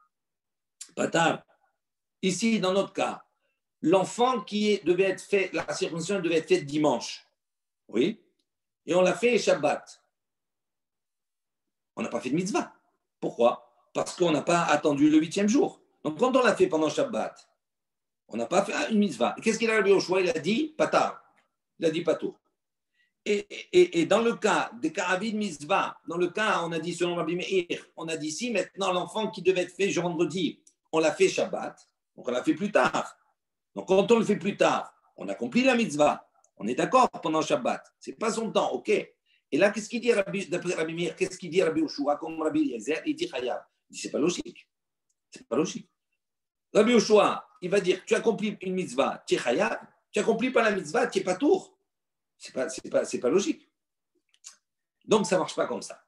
Patar. Ici, dans notre cas, l'enfant devait être fait, la circoncision devait être faite dimanche. Oui. Et on l'a fait Shabbat. On n'a pas fait de mitzvah. Pourquoi? Parce qu'on n'a pas attendu le 8e jour. Donc, quand on l'a fait pendant Shabbat, on n'a pas fait une mitzvah. Et qu'est-ce qu'il a Rabbi Yoshua? Il a dit, Patar. Il a dit, Patour. Et dans le cas des Karavid Mitzvah, dans le cas, on a dit selon Rabbi Meir, on a dit si maintenant l'enfant qui devait être fait vendredi, on l'a fait Shabbat, donc on l'a fait plus tard. Donc quand on le fait plus tard, on accomplit la mitzvah, on est d'accord pendant Shabbat, c'est pas son temps, ok. Et là, qu'est-ce qu'il dit d'après Rabbi Meir? Qu'est-ce qu'il dit Rabbi Yoshua comme Rabbi Eliezer? Il dit Chayav. Il dit c'est pas logique. C'est pas logique. Rabbi Yoshua, il va dire tu accomplis une mitzvah, tu es Chayav, tu accomplis pas la mitzvah, tu es pas tour. C'est pas logique. Donc, ça ne marche pas comme ça.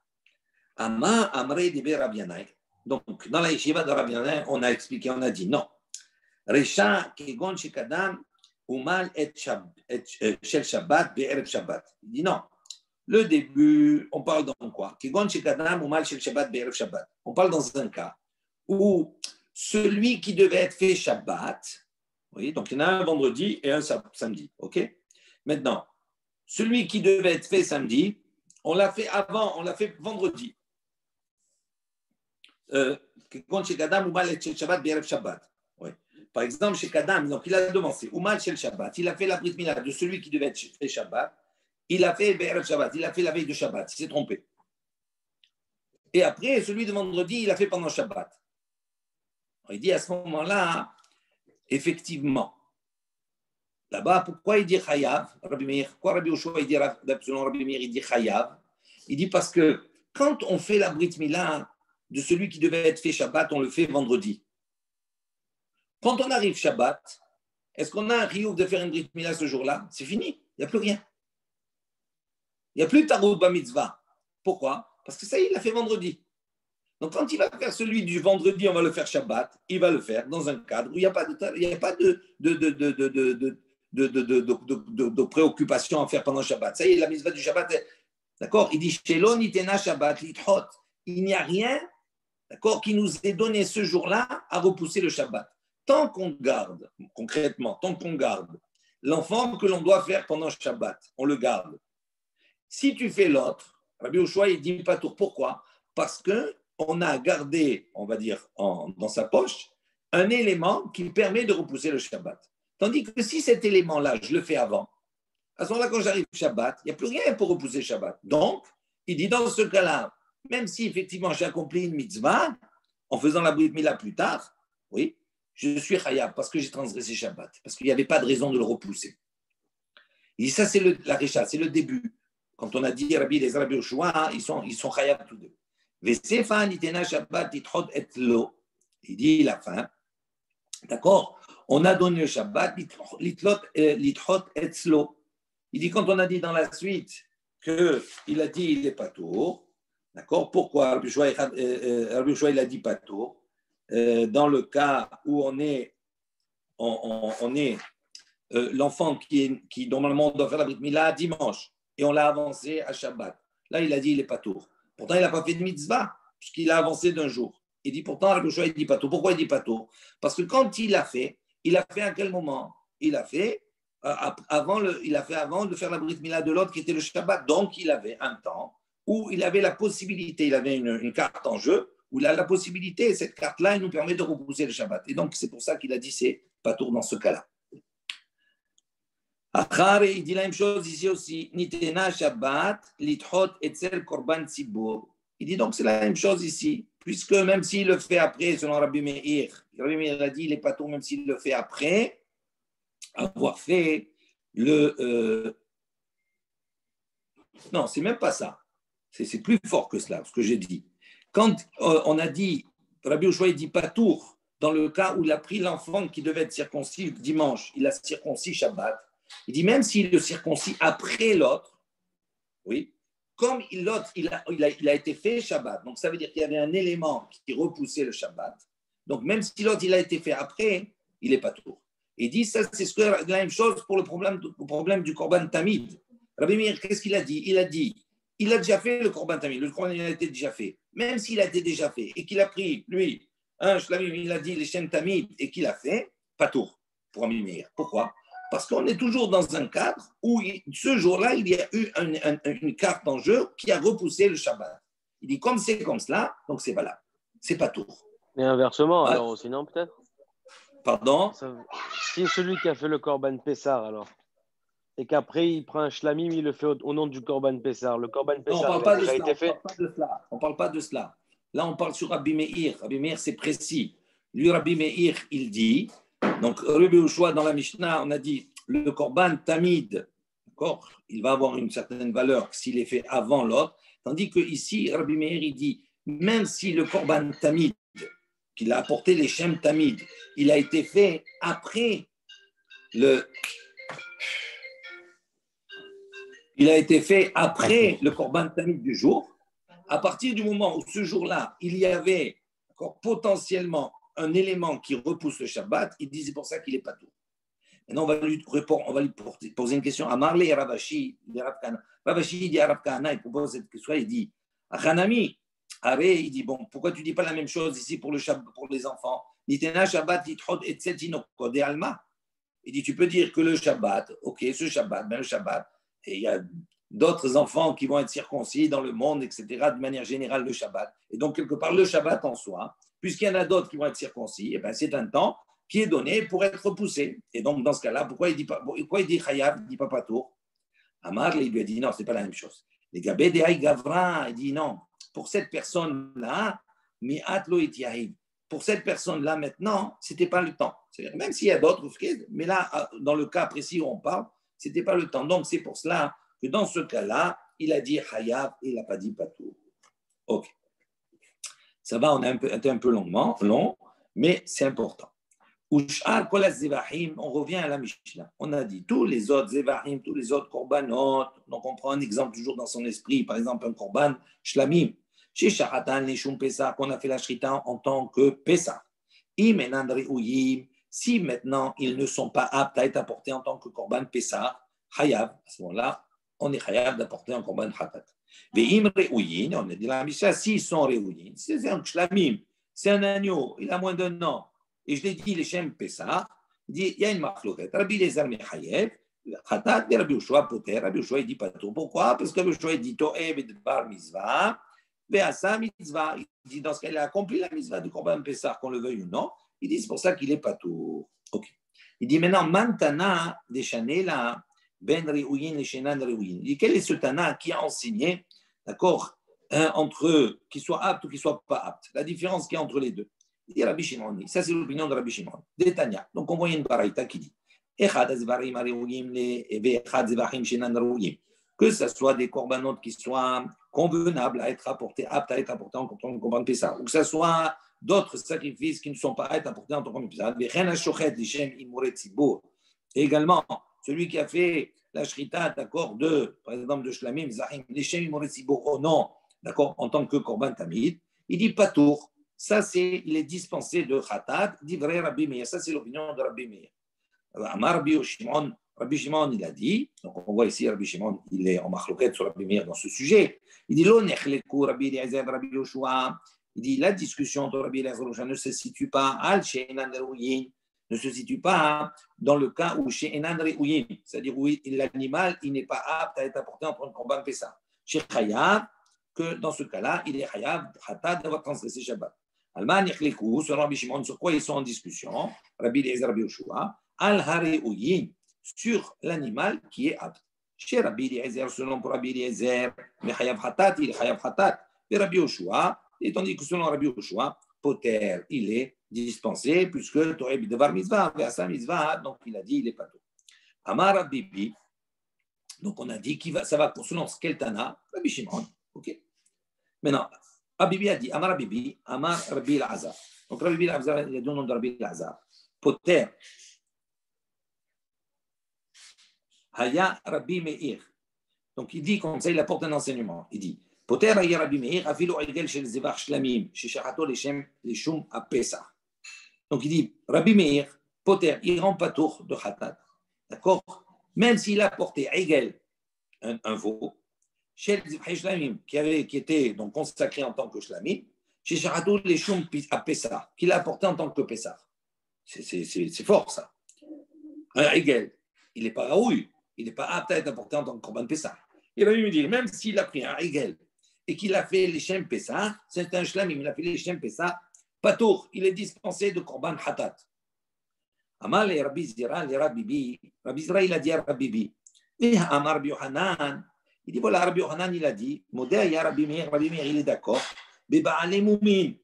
Ama Amre Debe Rabbi Yanai. Donc, dans la yeshiva de Rabbi Yanai, on a expliqué, on a dit non. Recha Kegon Shekadam Umal et Shel Shabbat Be'erev Shabbat. Il dit non. Le début, on parle dans quoi? Kegon Shekadam Umal Shel Shabbat Be'erev Shabbat. On parle dans un cas où celui qui devait être fait Shabbat, oui, donc il y en a un vendredi et un samedi. OK? Maintenant, celui qui devait être fait samedi, on l'a fait avant, on l'a fait vendredi. Chez Kadam, Umal Shel Shabbat, Be'erev Shabbat. Par exemple, chez Kadam, donc il a devancé Umal Shel Shabbat, il a fait la Brit Mila de celui qui devait être fait Shabbat, il a fait Be'erev Shabbat, il a fait la veille de Shabbat, il s'est trompé. Et après, celui de vendredi, il a fait pendant Shabbat. Il dit à ce moment-là, effectivement, là-bas, pourquoi il dit Chayav, Rabbi Meir? Pourquoi Rabbi Yoshua, il dit, selon Rabbi Meir, il dit Chayav? Il dit parce que quand on fait la Brit Mila de celui qui devait être fait Shabbat, on le fait vendredi. Quand on arrive Shabbat, est-ce qu'on a un riouf de faire une Brit Mila ce jour-là? C'est fini, il n'y a plus rien. Il n'y a plus de Tarot Ba Mitzvah. Pourquoi? Parce que ça y est, il l'a fait vendredi. Donc quand il va faire celui du vendredi, on va le faire Shabbat, il va le faire dans un cadre où il n'y a pas de préoccupation à faire pendant Shabbat. Ça y est, la mitzvah du Shabbat, d'accord? Il dit Shelon itena Shabbat lithot. Il n'y a rien, d'accord, qui nous est donné ce jour-là à repousser le Shabbat. Tant qu'on garde, concrètement, tant qu'on garde l'enfant que l'on doit faire pendant Shabbat, on le garde. Si tu fais l'autre, Rabbi Yoshua, il dit pas tout. Pourquoi? Parce qu'on a gardé, on va dire, dans sa poche, un élément qui permet de repousser le Shabbat. Tandis que si cet élément-là, je le fais avant, à ce moment-là, quand j'arrive au Shabbat, il n'y a plus rien pour repousser le Shabbat. Donc, il dit dans ce cas-là, même si effectivement j'ai accompli une mitzvah, en faisant la Brit Mila plus tard, oui, je suis Chayav parce que j'ai transgressé Shabbat, parce qu'il n'y avait pas de raison de le repousser. Il dit ça, c'est la Récha, c'est le début. Quand on a dit Rabbi les Rabbi Yoshua, ils sont Chayav tous deux. Vesefa nitena Shabbat litrot et lo. Il dit la fin. D'accord? On a donné le Shabbat litrot et lo. Il dit quand on a dit dans la suite qu'il a dit il est pas tour. D'accord? Pourquoi Rabbi Yoshua il a dit pas tour? Dans le cas où on est l'enfant qui normalement doit faire la Brit Mila dimanche et on l'a avancé à Shabbat. Là, il a dit il est pas tour. Pourtant, il n'a pas fait de mitzvah puisqu'il a avancé d'un jour. Il dit pourtant, Rabbi Yoshua, il dit pas tour. Pourquoi il dit pas tour? Parce que quand il a fait à quel moment? Il a fait avant de faire la Brit Mila de l'autre qui était le Shabbat. Donc, il avait un temps où il avait la possibilité, il avait une carte en jeu où il a la possibilité, et cette carte-là, elle nous permet de repousser le Shabbat. Et donc, c'est pour ça qu'il a dit c'est pas tour dans ce cas-là. Achar, il dit la même chose ici aussi. Nitena Shabbat, lithot etzel korban tzibur. Il dit donc c'est la même chose ici, puisque même s'il le fait après, selon Rabbi Meir a dit il est pas tour même s'il le fait après avoir fait le. Non, c'est même pas ça. C'est plus fort que cela, ce que j'ai dit. Quand on a dit, Rabbi Yoshua il dit pas tour, dans le cas où il a pris l'enfant qui devait être circoncis dimanche, il a circoncis Shabbat. Il dit même s'il le circoncis après l'autre, oui, comme l'autre il a été fait Shabbat, donc ça veut dire qu'il y avait un élément qui repoussait le Shabbat. Donc même si l'autre il a été fait après, il n'est pas tour. Il dit ça c'est la même chose pour le problème du Korban Tamid. Rabbi Meir, qu'est-ce qu'il a dit? Il a déjà fait le Korban Tamid, le Korban il a été déjà fait. Même s'il a été déjà fait et qu'il a pris, lui, un shlamim, il a dit les Shem Tamid et qu'il a fait, pas tour pour Rabbi Meir. Pourquoi? Parce qu'on est toujours dans un cadre où ce jour-là, il y a eu une carte en jeu qui a repoussé le Shabbat. Il dit comme c'est comme cela, donc c'est valable. C'est pas tour. Et inversement, alors aussi, non, peut-être? Pardon? Si celui qui a fait le Korban Pessar, alors, et qu'apraprès il prend un shlamim, il le fait au nom du Korban Pessar. Le Korban Pessar, non, on parle a été fait. On parle pas de cela. Là, on parle sur Rabbi Meir. Rabbi Meir, c'est précis. Lui, Rabbi Meir, il dit, donc Rabbi Yoshua dans la Mishnah, on a dit, le Korban Tamid, d'accord, il va avoir une certaine valeur s'il est fait avant l'autre, tandis que ici, Rabbi Meir, il dit, même si le Korban Tamid, qu'il a apporté les Shem Tamid, il a été fait après le Korban Tamid du jour. À partir du moment où ce jour-là, il y avait potentiellement un élément qui repousse le Shabbat, il dit c'est pour ça qu'il n'est pas tour. Maintenant, on va lui poser une question. Amarle et Ravashi, Ravashi dit à Rav Kahana, il propose cette question, il dit Hanami, il dit bon, pourquoi tu ne dis pas la même chose ici pour les enfants? Nitena Shabbat, Litrot et Tsetinoko de Alma. Il dit tu peux dire que le Shabbat, ok, ce Shabbat, ben le Shabbat, et il y a d'autres enfants qui vont être circoncis dans le monde, etc., de manière générale, le Shabbat. Et donc, quelque part, le Shabbat en soi, puisqu'il y en a d'autres qui vont être circoncis, et ben, c'est un temps qui est donné pour être repoussé. Et donc, dans ce cas-là, pourquoi il dit Chayav, il ne dit pas Patour? Amar, il lui a dit non, ce n'est pas la même chose. Les Gabé de Haï Gavra, il dit non, pour cette personne-là, Mi'at lo itiahid. Pour cette personne-là, maintenant, ce n'était pas le temps. C'est-à-dire, même s'il y a d'autres, mais là, dans le cas précis où on parle, ce n'était pas le temps. Donc, c'est pour cela que dans ce cas-là, il a dit Chayav et il n'a pas dit Patour. Ok. Ça va, on a été un peu long, mais c'est important. On revient à la Mishnah. On a dit tous les autres Zevahim, tous les autres Korbanot. Donc, on prend un exemple toujours dans son esprit. Par exemple, un Korban Shlamim. Chez Shahatan, les Shum Pessah, qu'on a fait la Shrita en tant que Pessah. Si maintenant ils ne sont pas aptes à être apportés en tant que Korban Pessah, Chayav, à ce moment-là, on est Chayav d'apporter un Korban Khatat. Ve'im Re'uyin, on a dit la Mishnah, s'ils sont Re'uyin, c'est un Shlamim, c'est un agneau, il a moins d'un an. Et je l'ai dit, les Shem Pessah, il dit, il y a une machloket. Rabbi Lezer Mechayev, Khatat, Rabbi Yoshua Poter, Rabbi Yoshua, il dit pas tout. Pourquoi? Parce que Rabbi Yoshua, il dit, To'ev et Bar Mitzvah, Ve'asa Mitzvah. Il dit, dans ce cas, il a accompli la Mitzvah du Korban Pessah, qu'on le veuille ou non. Il dit, c'est pour ça qu'il n'est pas tout. Ok. Il dit, maintenant, Mantana, Deshanela, Ben Re'uyin et Shenan Re'uyin. Il dit, quel est ce Tana qui a enseigné, d'accord, entre eux, qu'ils soient aptes ou qu'ils ne soient pas aptes? La différence qu'il y a entre les deux. Il dit Rabbi Shimon, ça c'est l'opinion de Rabbi Shimon, d'Etania. Donc on voit une baraïta qui dit Que ce soit des corbanotes qui soient convenables à être apportés, aptes à être apportés en tant que corban Pessah, ou que ce soit d'autres sacrifices qui ne sont pas à être apportés en tant que corban Pessah. Et également, celui qui a fait la shrita, d'accord, par exemple, de Shlamim, Zahim, Lishem Imoret Tzibour, au nom, d'accord, en tant que korban Tamid, il dit Patour. Ça, il est dispensé de Khatat, dit vrai Rabbi Meir. Ça, c'est l'opinion de Rabbi Meir. Amar Rabbi Shimon, il a dit, donc on voit ici Rabbi Shimon, il est en machloket sur Rabbi Meir dans ce sujet. Il dit, Lo nechleku Rabbi Eliezer, Rabbi Yoshua. Il dit, la discussion de Rabbi Eliezer ne se situe pas al she'enan re'uyin, ne se situe pas dans le cas où she'enan re'uyin, c'est-à-dire où l'animal, il n'est pas apte à être apporté en tant que korban Pessah. Chez Chayav, que dans ce cas-là, il est Chayav, Khatat, d'avoir transgressé Shabbat. Alman nechleku, selon Rabbi Shimon, sur quoi ils sont en discussion, Rabbi Eliezer, Rabbi Yoshua, al-hare'uyin, sur l'animal qui est apte. Chez Rabbi Eliezer, selon Rabbi Eliezer, mais Chayav Khatat, il est Chayav Khatat. Et Rabbi Yoshua, et tandis que selon Rabbi Yoshua, Poter, il est dispensé, puisque Torah Devar Mitzvah, Ve'asa Mitzvah, donc il a dit, il est pas tout. Amar Rabbi, donc on a dit, ça va selon quel Tana, Rabbi Shimon, ok. Maintenant, Rabbi a dit, Amar Rabbi, Amar Rabbi Elazar. Donc Rabbi Elazar, il y a deux noms de Rabbi Elazar. Poter, Haya Rabbi Meir. Donc il dit comme ça, il apporte un enseignement. Il dit Poter Haya Rabbi Meir, Afilo Egel Shel Zevach Shlamim, Shesharato Leshum Apesa. Donc il dit Rabbi Meir, Poter, il rend pas tour de Khatat. D'accord. Même s'il a porté Egel, un veau, Shel Zevach Shlamim, qui était donc consacré en tant que Shlamim, Shesharato Leshum Apesa, qu'il a apporté en tant que Pessah. C'est fort ça. Un Egel, il n'est pas raoui. Il n'est pas apte à être apporté en tant que Korban Pessah. Il va lui dire, même s'il a pris un Egel et qu'il a fait les Shem Pessah, c'est un Shlamim, il a fait les Shem Pessah, Patour, il est dispensé de Korban Hatat. Amal et Rabbi Zira, Rabbi Zira, il a dit à Rabbi Bi, et Amar Rabbi Yohanan, il dit, voilà, Rabbi Yohanan, il a dit, Modeh, ya Rabbi Meir, il est d'accord, Beba'ale Moumin.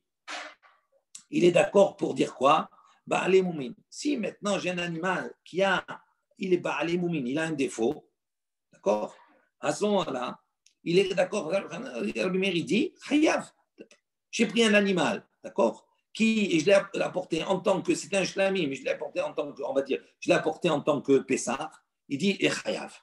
Il est d'accord pour dire quoi? Ba'ale Moumin. Si maintenant j'ai un animal il est Ba'ale Moumin, il a un défaut, d'accord? À ce moment-là, il est d'accord, Rabbi Meir, il dit, Chayav, j'ai pris un animal, d'accord? Et je l'ai apporté en tant que, c'est un shlamim, mais je l'ai apporté en tant que, on va dire, je l'ai apporté en tant que Pessah, il dit, et Chayav.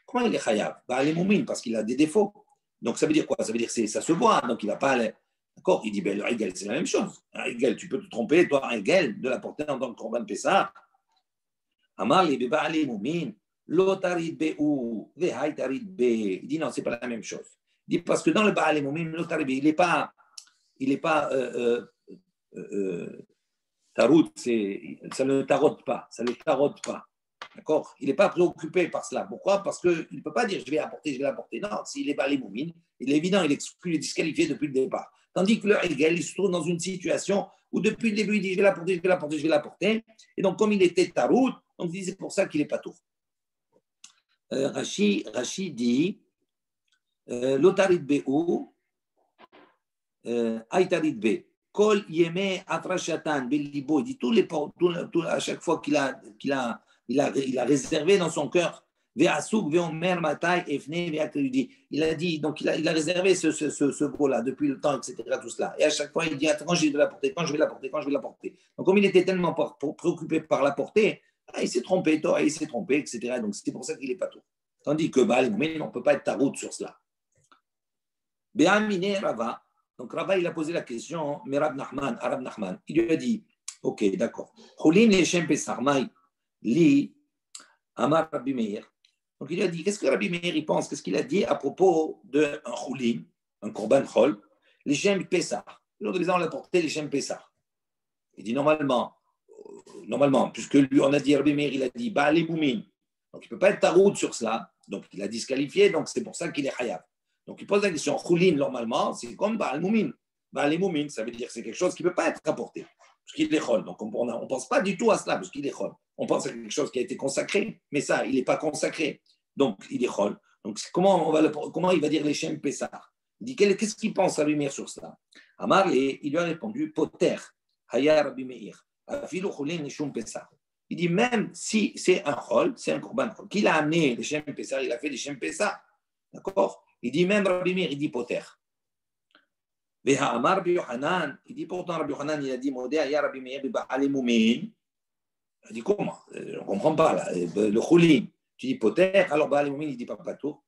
Comment il est Chayav? Ba'ale Moumin, parce qu'il a des défauts. Donc ça veut dire quoi? Ça veut dire que ça se voit, donc il ne va pas aller. D'accord? Il dit, ben, le Egel, c'est la même chose. Un Egel, tu peux te tromper, toi, un Egel, de l'apporter en tant que Korban Pessah. Amar li beba'ali moumin, lo tarid be'u, ve'hai tarid be'. Il dit non, c'est pas la même chose. Il dit parce que dans le ba'ali moumin, lo tarid be', il n'est pas tarout, ça ne tarote pas, ça ne le tarote pas. D'accord? Il n'est pas préoccupé par cela. Pourquoi? Parce qu'il ne peut pas dire je vais l'apporter. Non, s'il est ba'ali moumin, il est évident, il est exclu, il est disqualifié depuis le départ. Tandis que le Egel, il se trouve dans une situation où depuis le début, il dit je vais l'apporter. Et donc, comme il était tarout, donc il dit c'est pour ça qu'il n'est pas tout. Rashi dit Lotarid be'u, Aitarid be. Kol yeme afrashatan belibo. Il dit à chaque fois qu'il a réservé dans son cœur. Il a dit, donc il a réservé ce veau-là depuis le temps, etc. Tout cela. Et à chaque fois, il dit, attends, quand je vais l'apporter. Donc, comme il était tellement préoccupé par l'apporter, il s'est trompé, etc. Donc, c'est pour ça qu'il n'est pas tout. Tandis que Baal Moumin, on ne peut pas être tarout sur cela. Béamine Rava. Donc, Rava, il a posé la question, mais Arab Nachman, il lui a dit, ok, d'accord. Choulin Leshem Pesarmai, li, Amar Rabbi Meir. Donc il lui a dit, qu'est-ce que Rabbi Meir il pense? Qu'est-ce qu'il a dit à propos d'un choulin, un korban chol, les shem Pessah? L'autre disant, on l'a porté les shem Pessah. Il dit normalement, puisque lui, on a dit, Rabbi Meir, il a dit, Ba'ale Moumin. Donc il ne peut pas être taroud sur cela. Donc il a disqualifié, donc c'est pour ça qu'il est chayav. Donc il pose la question, choulin, normalement, c'est comme Ba'ale Moumin. Ba'ale Moumin, ça veut dire que c'est quelque chose qui ne peut pas être apporté, puisqu'il est chol. Donc on ne pense pas du tout à cela, puisqu'il est chol. On pense à quelque chose qui a été consacré, mais ça, il n'est pas consacré. Donc, il est chol. Donc, comment il va dire les Shem Pessah? Il dit, qu'est-ce qu'il pense Rabbi Meir sur cela? Amar, il lui a répondu, Poter, Haya Rabbi Meir, Afilu Cholin Nishum Pessah. Il dit même si c'est un chol, c'est un korban chol, qu'il a amené les Shem Pessah, il a fait des Shem Pessah. D'accord? Il dit même Rabbi Meir, il dit poter. Veha Amar Rabbi Yohanan, il dit pourtant Rabbi Yohanan, il a dit Modeh ya Rabbi Meir, ba'ale moumin. Il dit comment? On ne comprend pas là. Le choulim, tu dis poter, alors ba'ale moumin, il dit pas patour.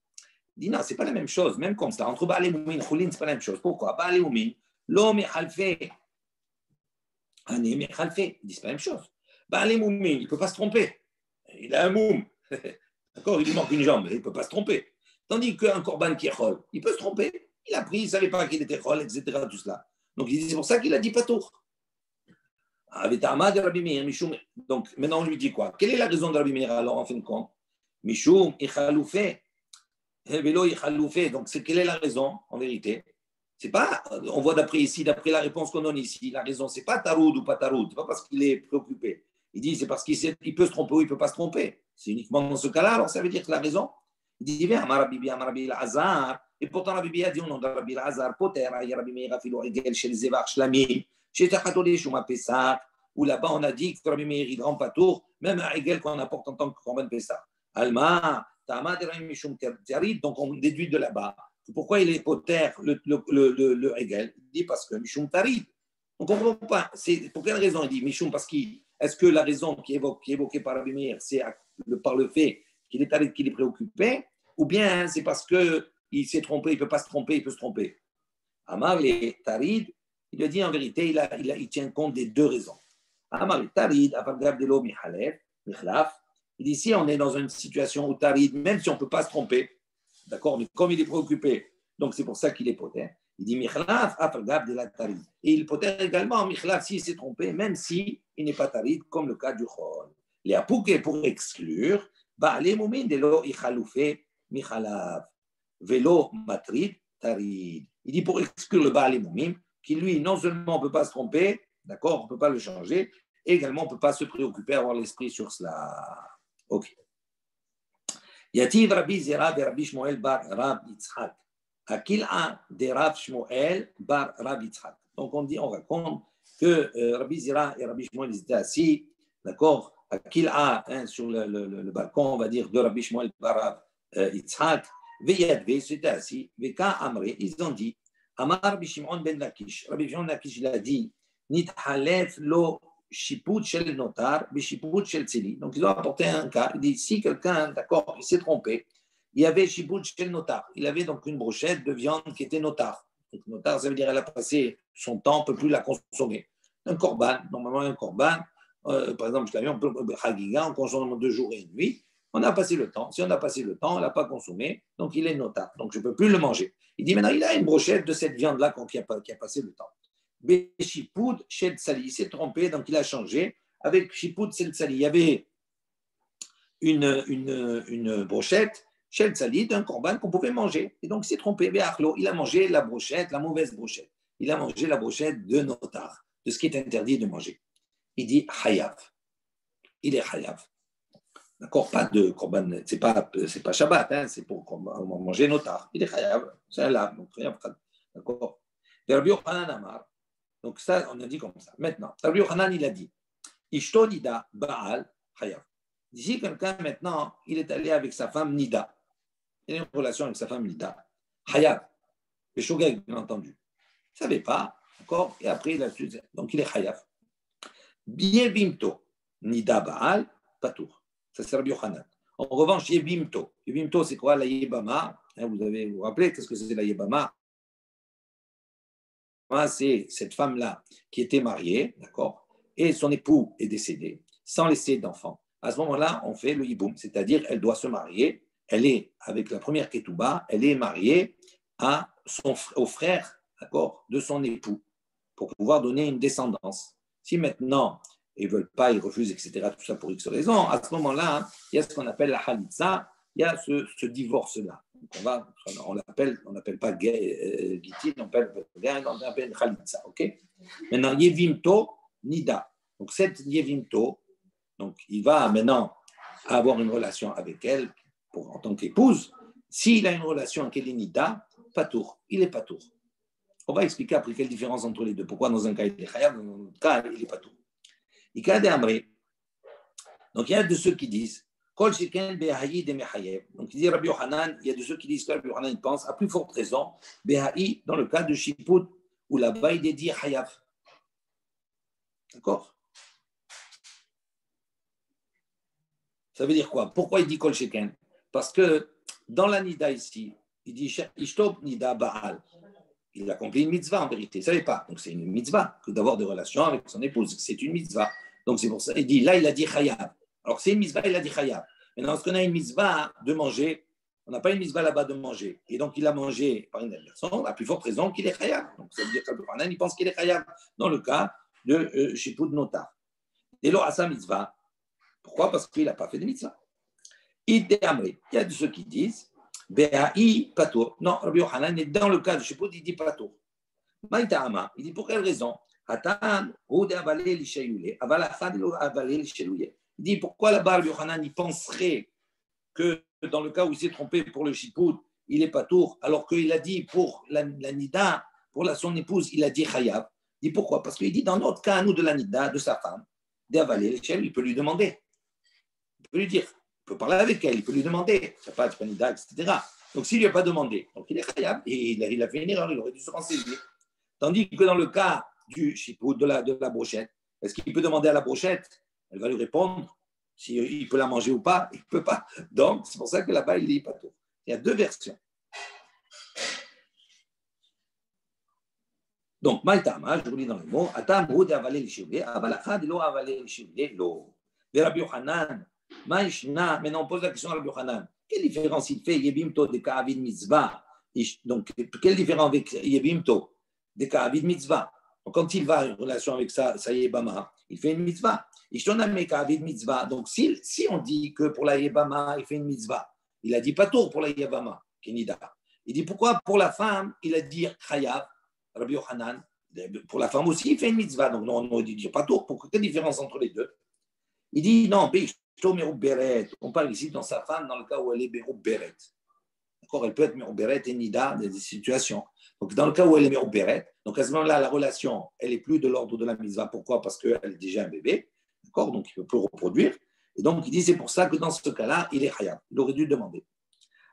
Il dit non, c'est pas la même chose, même comme ça. Entre ba'ale moumin et choulim, c'est pas la même chose. Pourquoi? Ba'ale moumin, lo mechalfe, ani mechalfe, il dit c'est pas la même chose. Ba'ale moumin, il ne peut pas se tromper. Il a un moum. D'accord? Il lui manque une jambe, il ne peut pas se tromper. Tandis qu'un korban qui est chol, il peut se tromper. Il a pris, il ne savait pas qu'il était chol, etc. Tout cela. Donc il dit c'est pour ça qu'il a dit patour. Donc maintenant on lui dit quoi? Quelle est la raison de Rabbi Meir alors en fin de compte? Mishum ichaloufé, velo ichaloufé. Donc quelle est la raison en vérité? C'est pas, on voit d'après ici, d'après la réponse qu'on donne ici, la raison c'est pas taroud ou pas taroud, c'est pas parce qu'il est préoccupé. Il dit c'est parce qu'il peut se tromper ou il peut pas se tromper. C'est uniquement dans ce cas-là. Alors ça veut dire que la raison. Il dit bien Amarabibi Azar. Et pourtant Rabbi a dit au nom de Rabbi Azar, Poter, Rabbi Meir afilo egel chez les Zevar Shlamim. Où là-bas, on a dit que Rabbi Meir, il rend pas tour, même un Egel qu'on apporte en tant que Korban Pessah. Alma, Tama, Mishum Tarid, donc on déduit de là-bas. Pourquoi il est Poter, le Egel? Il dit parce que Mishum Tarid. On ne comprend pas. C'est, pour quelle raison il dit Mishum? Parce est-ce que la raison qui est évoquée par Rabbi Meir, c'est par le fait qu'il est Tarid, qu'il est préoccupé, ou bien c'est parce qu'il s'est trompé, il ne peut pas se tromper, il peut se tromper? Amar, les Tarid, il a dit en vérité, il tient compte des deux raisons. Amar, les Tarid, il dit si on est dans une situation où Tarid, même si on ne peut pas se tromper, d'accord, mais comme il est préoccupé, donc c'est pour ça qu'il est poter, il dit Michlaf, Afagab de la Tarid. Et il poter également Michlaf s'il s'est trompé, même s'il n'est pas Tarid, comme le cas du Chol. Les Apouké pour exclure, les Moumin de l'eau Ichaloufé, Michalaf, Velo Matrid, Tarid. Il dit pour exclure le Baal Moumim, qui lui, non seulement on ne peut pas se tromper, d'accord, on ne peut pas le changer, et également on ne peut pas se préoccuper, avoir l'esprit sur cela. Ok. Yativ Rabbi Zera de Rabbi Shmuel bar Rab Yitzhak. Akil'a de Rab Shmuel bar Rab Yitzhak. Donc on raconte que Rabbi Zera et Rabbi Shmuel ils étaient assis, d'accord, Akil'a, sur le balcon, on va dire, de Rabbi Shmuel bar Rab Yitzhak. Veyadve, c'était assis. Veka Amre, ils ont dit, Amar Rabbi Shimon ben Lakish. Rabbi Shimon ben Lakish, il a dit, Nithalef lo shiput shel notar, bishiput shel tzili. Donc, ils ont apporté un cas. Il dit, si quelqu'un, d'accord, il s'est trompé, il y avait shiput shel notar. Il avait donc une brochette de viande qui était notar. Donc, notar, ça veut dire qu'elle a passé son temps, on ne peut plus la consommer. Un korban, normalement, un korban, par exemple, je l'avais, on peut, Chagiga, on consomme 2 jours et une nuit. On a passé le temps. Si on a passé le temps, on ne l'a pas consommé, donc il est notable. Donc je ne peux plus le manger. Il dit maintenant, il a une brochette de cette viande-là qui a passé le temps. Beshipoud Shel Tsali, il s'est trompé, donc il a changé. Avec Shipoud Shel Tsali, il y avait une brochette Shel Tsali d'un korban qu'on pouvait manger. Et donc il s'est trompé. Il a mangé la brochette, la mauvaise brochette. Il a mangé la brochette de notar, de ce qui est interdit de manger. Il dit Hayav. Il est Hayav. D'accord, pas de korban, c'est pas Shabbat, hein, c'est pour manger notar. Il est chayav, c'est un lave, donc chayav, d'accord. Rabbi Yochanan Amar, donc ça, on a dit comme ça. Maintenant, Rabbi Yochanan, il a dit, Ishto Nida Baal chayav. D'ici, quelqu'un, maintenant, il est allé avec sa femme Nida. Il a une relation avec sa femme Nida. Chayav, le shogeg, bien entendu. Il ne savait pas, d'accord, et après, il a su, donc il est chayav. Bien bimto, Nida Baal, patour. Ça, c'est Rabbi Yochanan. En revanche, Yebimto. Yebimto, c'est quoi la Yebama? Vous vous rappelez, qu'est-ce que c'est la Yebama? C'est cette femme-là qui était mariée, d'accord, et son époux est décédé, sans laisser d'enfant. À ce moment-là, on fait le Yiboum, c'est-à-dire elle doit se marier. Elle est, avec la première Ketouba, elle est mariée au frère, d'accord, de son époux, pour pouvoir donner une descendance. Si maintenant, ils ne veulent pas, ils refusent, etc., tout ça pour X raisons, à ce moment-là, il y a ce qu'on appelle la Khalitsa, il y a ce divorce-là. On l'appelle pas Gitin, on l'appelle Khalitsa, ok? Maintenant, Yevimto, Nida. Donc, cette Yevimto, donc, il va maintenant avoir une relation avec elle en tant qu'épouse. S'il a une relation avec elle, Nida, patour, il est patour. On va expliquer après quelle différence entre les deux. Pourquoi dans un cas il est chayav, dans un autre cas il est patour. Il cas d'Amré, Donc, il y a de ceux qui disent, Kol Sheken Behaï de Mechayev. Donc, il dit Rabbi Yochanan, il y a de ceux qui disent que Rabbi Yochanan pense, à plus forte raison, Behaï, dans le cas de Shiput, où là-bas il est dit Hayav. D'accord? Ça veut dire quoi? Pourquoi il dit Kol Sheken? Parce que dans la Nida ici, il dit Ishtob Nida Baal. Il accomplit une mitzvah en vérité. Il ne savait pas. Donc c'est une mitzvah que d'avoir des relations avec son épouse. C'est une mitzvah. Donc c'est pour ça. Il dit là, il a dit Chayav. Alors c'est une mitzvah, il a dit Chayav. Maintenant, lorsqu'on a une mitzvah de manger, on n'a pas une mitzvah là-bas de manger. Et donc il a mangé par une personne, à plus forte raison qu'il est Chayav. Donc ça veut dire qu'il pense qu'il est Chayav dans le cas de Shipud Notar. Et là, à sa mitzvah, pourquoi? Parce qu'il n'a pas fait de mitzvah. Il y a de ceux qui disent Behaï Patour. Non, Rabbi Yochanan est dans le cas de Shiput, il dit Patour. Maïta'ama, il dit pour quelle raison? Il dit pourquoi là-bas Rabbi Yochanan il penserait que dans le cas où il s'est trompé pour le Shiput, il est Patour, alors qu'il a dit pour la Nida, pour son épouse, il a dit Chayav. Il dit pourquoi? Parce qu'il dit dans notre cas, nous de la Nida, de sa femme, d'avaler l'échelle, il peut lui demander. Il peut lui dire. Il peut parler avec elle, il peut lui demander, ça passe, Nida, etc. Donc s'il ne lui a pas demandé, donc il est khayab et il a fait une erreur, il aurait dû se renseigner. Tandis que dans le cas du chipou, de la brochette, est-ce qu'il peut demander à la brochette? Elle va lui répondre s'il peut la manger ou pas, il ne peut pas. Donc c'est pour ça que là-bas il dit pas tout. Il y a deux versions. Donc, Maïtama, je vous lis dans les mots, Atam Houd avalé le chivlé, Avalachad lo avalé le chivlé, lo. Rabbi Yochanan, Maïshna, maintenant on pose la question à Rabbi Yochanan. Quelle différence il fait Yebimto de Ka'avid Mitzvah? Donc, quelle différence avec Yebimto de Ka'avid Mitzvah? Donc, quand il va en relation avec sa Yebama, il fait une mitzvah. Ishtoname Ka'avid Mitzvah. Donc, si on dit que pour la Yebama, il fait une mitzvah, il a dit pas tour pour la Yebama, Kenida. Il dit pourquoi pour la femme, il a dit Chayav, Rabbi Yochanan. Pour la femme aussi, il fait une mitzvah. Donc, non, on aurait dû dire pas tour. Quelle différence entre les deux? Il dit non, on parle ici dans sa femme dans le cas où elle est Meroub Beret. D'accord, elle peut être Meroub Beret et Nida dans des situations. Donc dans le cas où elle est Meroub Beret, donc à ce moment-là, la relation, elle n'est plus de l'ordre de la mitzvah. Pourquoi? Parce qu'elle est déjà un bébé. D'accord, donc il ne peut plus reproduire. Et donc il dit c'est pour ça que dans ce cas-là, il est Hayab. Il aurait dû demander.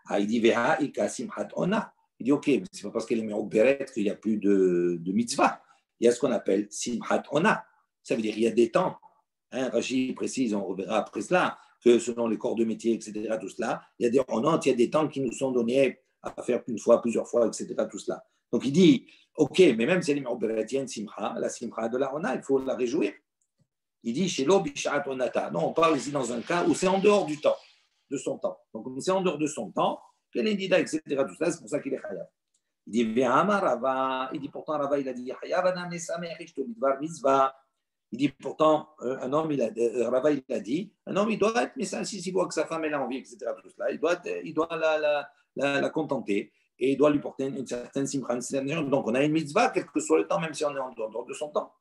Ah, il dit Veha Ika Simchat Ona. Il dit ok, mais ce n'est pas parce qu'elle est Meroub Beret qu'il n'y a plus de mitzvah. Il y a ce qu'on appelle Simchat Ona. Ça veut dire il y a des temps. Rachid précise, on reverra après cela, que selon les corps de métier, etc., tout cela, il y a des il y a des temps qui nous sont donnés à faire une fois, plusieurs fois, etc., tout cela. Donc il dit, ok, mais même si elle est Merouberet, simcha, la simcha de la Ona, il faut la réjouir. Il dit, chez l'Obishat Onata. Non, on parle ici dans un cas où c'est en dehors du temps, de son temps. Donc c'est en dehors de son temps, qu'elle est Nida, etc., tout cela, c'est pour ça qu'il est Chayav. Il dit, Rava, il dit pourtant, Rava, il a dit, Chayav, Adam, Nesameh, Rishto, Bidvar, Mitzvah. Il dit pourtant, un homme, Rava, il a dit, un homme, il doit être, mais s'il voit que sa femme elle a envie, etc., tout cela, il doit la contenter et il doit lui porter une certaine simcha. Donc, on a une mitzvah, quel que soit le temps, même si on est en dehors de son temps.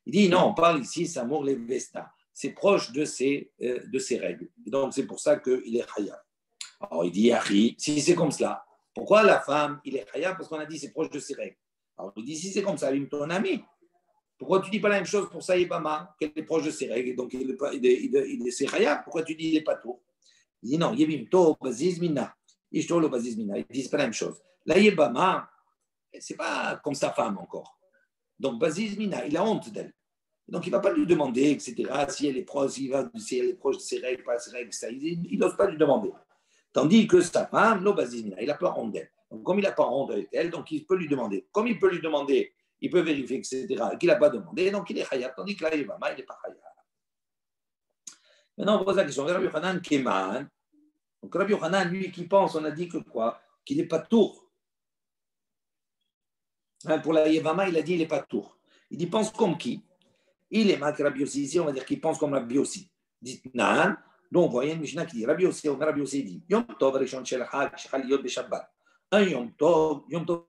Il dit, non, on parle ici, Samour les Vesta. C'est proche de ses règles. Et donc, c'est pour ça qu'il est Chayav. Alors, il dit, Yahi, si c'est comme cela, pourquoi la femme, il est Chayav? Parce qu'on a dit, c'est proche de ses règles. Alors, il dit, si c'est comme ça, il me ton ami. Pourquoi tu ne dis pas la même chose pour Saïbama, qu'elle est proche de ses règles, donc il est Chayav? Pourquoi tu dis qu'il n'est pas tout? Il dit non, Yebimto, Bazizmina, Ishtolo Bazizmina. Il ne disent pas la même chose. La Yebama, ce n'est pas comme sa femme encore. Donc Bazizmina, il a honte d'elle. Donc il ne va pas lui demander, etc., si elle est proche de ses règles, pas ses règles, ça, il n'ose pas lui demander. Tandis que sa femme, no Bazizmina, il n'a pas honte d'elle. Donc comme il n'a pas honte avec elle, donc il peut lui demander. Comme il peut lui demander, il peut vérifier, etc., qu'il n'a pas demandé, donc il est Chayav, tandis que là, il n'est pas Chayav. Maintenant, on pose la question, Rabbi Yochanan Keman. Donc Rabbi Yochanan, lui, qui pense, on a dit que quoi? Qu'il n'est pas tour. Pour la Yevama, il a dit qu'il n'est pas tour. Il dit, pense comme qui? Il est Mat Rabbi Yossi, ici, on va dire qu'il pense comme Rabbi Yossi. Dit Nan, donc, vous voyez une Mishnah qui dit, Rabbi Yossi dit, Yom Tov Rishon Shel Chag, Shechal Yod Beshabbat. Un Yom Tov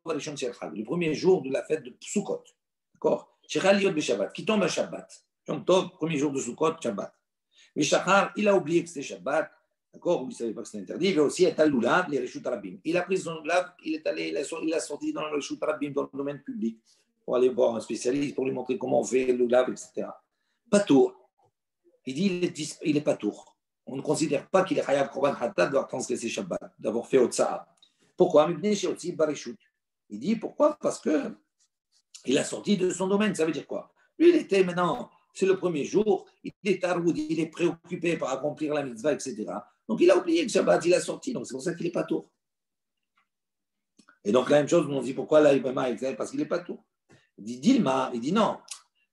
Rishon Shel Chag, le premier jour de la fête de Sukkot. D'accord? Shechal Yod Beshabbat, qui tombe à Shabbat. Yom Tov, premier jour de Sukkot, Shabbat. Mais Shachar, il a oublié que c'était Shabbat. D'accord? Il ne savait pas que c'était interdit. Il a aussi été à l'Oulav, les Reshut Rabim. Il a pris son Oulav, il a sorti dans le Reshut Rabim, dans le domaine public, pour aller voir un spécialiste, pour lui montrer comment on fait l'Oulav, etc. Pas tout. il dit il est pas tour. On ne considère pas qu'il est Chayav Korban Hatat d'avoir transgressé Shabbat, d'avoir fait Otsa'a. Pourquoi? Il dit pourquoi? Parce que il a sorti de son domaine. Ça veut dire quoi? Lui, il était maintenant, c'est le premier jour, il est taroud, il est préoccupé par accomplir la mitzvah, etc. Donc il a oublié que Shabbat, il a sorti. Donc c'est pour ça qu'il n'est pas tour. Et donc la même chose, on dit pourquoi là, parce qu'il n'est pas tour. Il dit Dilma, il dit non.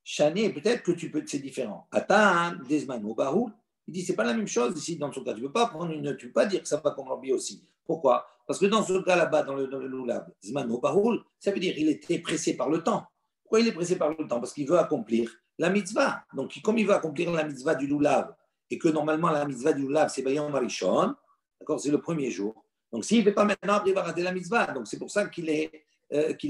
Chané, peut-être que c'est différent. Atan, Desmano, Bahou. Il dit c'est pas la même chose ici dans ce cas. Tu peux pas tu peux pas dire que ça va comme Rabbi aussi. Pourquoi? Parce que dans ce cas là-bas, dans le Loulav, Zmano Bahul, ça veut dire qu'il était pressé par le temps. Pourquoi il est pressé par le temps? Parce qu'il veut accomplir la mitzvah. Donc, comme il veut accomplir la mitzvah du Loulav, et que normalement la mitzvah du Loulav, c'est Bayom Marishon, d'accord, c'est le premier jour. Donc, s'il ne fait pas maintenant, après, il va rater la mitzvah. Donc, c'est pour ça qu'il a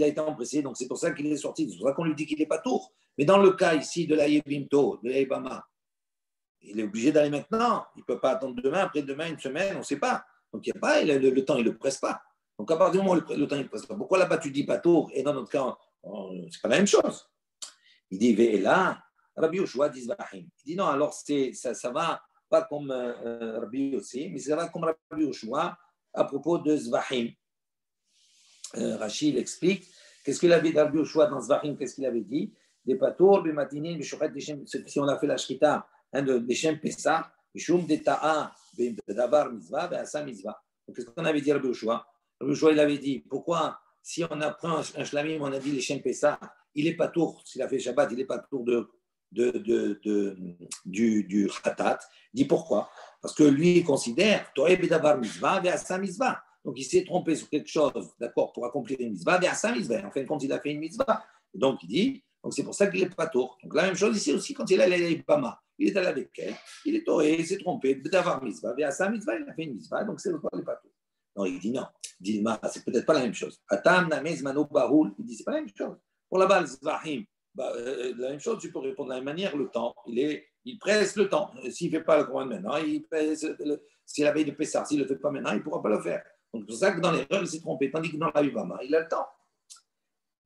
été empressé. Donc, c'est pour ça qu'il est sorti. C'est pour ça qu'on lui dit qu'il n'est pas tour. Mais dans le cas ici de l'Aïbimto, de l'Aïbama, il est obligé d'aller maintenant. Il ne peut pas attendre demain, après-demain, une semaine, on ne sait pas. Donc, il n'y a pas, le temps, il ne le presse pas. Donc, à partir du moment où le temps, il ne presse pas, pourquoi là-bas, tu dis pas tour et dans notre cas, ce n'est pas la même chose. Il dit, et là, Rabbi Yoshua dit Zvahim. Il dit, non, alors ça va pas comme Rabbi aussi, mais ça va comme Rabbi Yoshua à propos de Zvahim. Rachid explique, qu'est-ce qu'il avait dit Rabbi Yoshua dans Zvahim, qu'est-ce qu'il avait dit? Des patours, des matinines, des chouchettes, des shem, si on a fait la shrita, des shem Pessah, des choum, des ta'a, des davar mitzvah, des asa mitzvah. Donc, qu'est-ce qu'on avait dit Rabbi Yoshua? Rabbi Yoshua, il avait dit, pourquoi, si on apprend un shlamim, on a dit les shem Pessah, il n'est pas tour, s'il a fait Shabbat, il n'est pas tour du Khatat. Il dit pourquoi? Parce que lui, il considère, To'eb et davar mitzvah, des asa mitzvah. Donc, il s'est trompé sur quelque chose, d'accord, pour accomplir une mitzvah, des asa mitzvah. En fin de compte, il a fait une mitzvah. Donc, il dit, donc c'est pour ça qu'il n'est pas tour. Donc, la même chose ici aussi, quand il est allé à Bama, il est allé avec elle, il est toré, il s'est trompé, d'avoir mitzvah, et à sa mitzvah, il a fait une mitzvah, donc c'est le pas pas tour. Non, il dit non. Dilma, c'est peut-être pas la même chose. Atam, Namez, Mano, Bahoul, il dit c'est pas la même chose. Pour la balle, Zvahim, la même chose, tu peux répondre de la même manière, le temps, il presse le temps. S'il ne fait pas le commande maintenant, il presse, s'il la veille de Pessah, s'il ne le fait pas maintenant, il ne pourra pas le faire. Donc c'est pour ça que dans l'erreur, il s'est trompé, tandis que dans la Bama, il a le temps.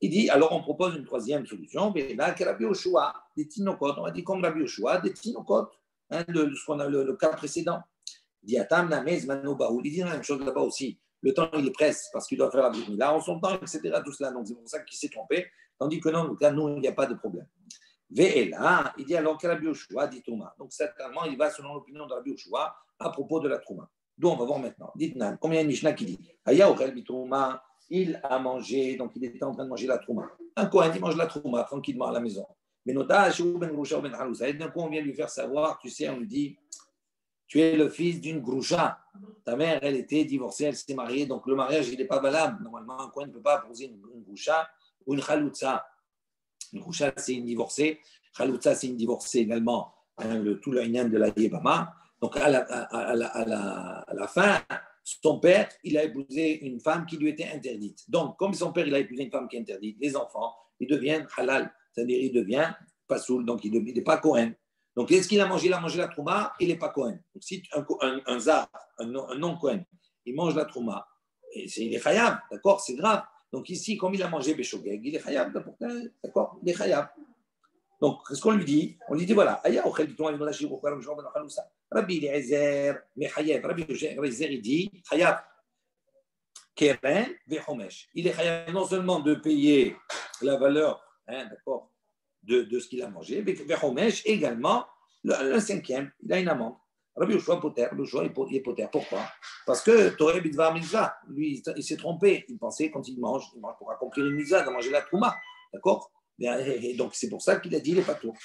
Il dit, alors on propose une troisième solution, mais là, que Rabbi Yoshua, des tinokot, on a dit comme Rabbi Yoshua, des tinokot, ce qu'on a le cas précédent. Il dit, Atam, Namez, Mano, Baoul, il dit la même chose là-bas aussi. Le temps, il est presse parce qu'il doit faire la Brit Mila en son temps, etc. Tout cela. Donc c'est pour ça qu'il s'est trompé, tandis que non, là, nous, il n'y a pas de problème. Ve'ela, il dit alors que Rabbi Yoshua dit Trouma. Donc certainement, il va selon l'opinion de Rabbi Yoshua à propos de la Trouma. D'où on va voir maintenant. Dites-nous, combien il y a une Mishnah qui dit Aya Ochel Bitrouma, il a mangé, donc il était en train de manger la trouma. Un Kohen, il mange la trouma tranquillement à la maison. Mais d'un coup, on vient lui faire savoir, tu sais, on lui dit, tu es le fils d'une groucha. Ta mère, elle était divorcée, elle s'est mariée, donc le mariage, il n'est pas valable. Normalement, un Kohen ne peut pas poser une groucha ou une chaloutza. Une groucha, c'est une divorcée. Chaloutza, c'est une divorcée également. Tout le inyan de la Yébama. Donc, à la fin, son père, il a épousé une femme qui lui était interdite. Donc, comme son père, il a épousé une femme qui est interdite, les enfants, ils deviennent halal, c'est-à-dire il devient pasoul, donc il n'est pas Kohen. Donc, qu'est-ce qu'il a mangé? Il a mangé la trouma, il n'est pas Kohen. Donc, si un zar, un non-Kohen, il mange la trouma, il est chayab, d'accord, c'est grave. Donc, ici, comme il a mangé Béchogeg, il est chayab, d'accord, il est chayab. Donc, qu'est-ce qu'on lui dit? On lui dit voilà, Aya Ochel Bitrouma, Rabbi Eliezer, Mechayev, Rabbi Eliezer, il dit Chayab, Keren, Vechomesh. Il est Chayab non seulement de payer la valeur, d'accord, de ce qu'il a mangé, Vechomesh également le cinquième, il a une amende. Rabbi Yoshua Poter, Rabbi Yoshua il est Poter. Pourquoi? Parce que Torah Bidvar Mitzvah, lui, il s'est trompé. Il pensait quand il mange pour accomplir une mitzvah, de manger la trouma, d'accord? Et donc, c'est pour ça qu'il a dit les patours.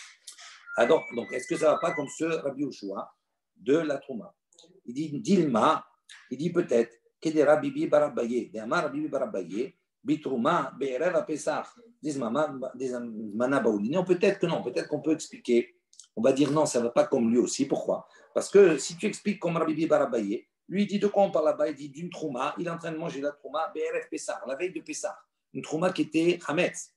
Alors, donc, est-ce que ça ne va pas comme ce Rabbi Yoshua de la Trouma? Il dit Dilma, il dit peut-être Kedera Bibi Barabaye, Deamar Bibi Barabaye, Bitrouma, Be'erev Pesach, Mana Baouli. Non, peut-être que non, peut-être qu'on peut expliquer. On va dire non, ça ne va pas comme lui aussi. Pourquoi? Parce que si tu expliques comme Rabbi Bibi Barabaye, lui il dit de quoi on parle là-bas? Il dit d'une Trouma, il est en train de manger la Trouma, Be'erev Pesach, la veille de Pesach, une Trouma qui était Hametz.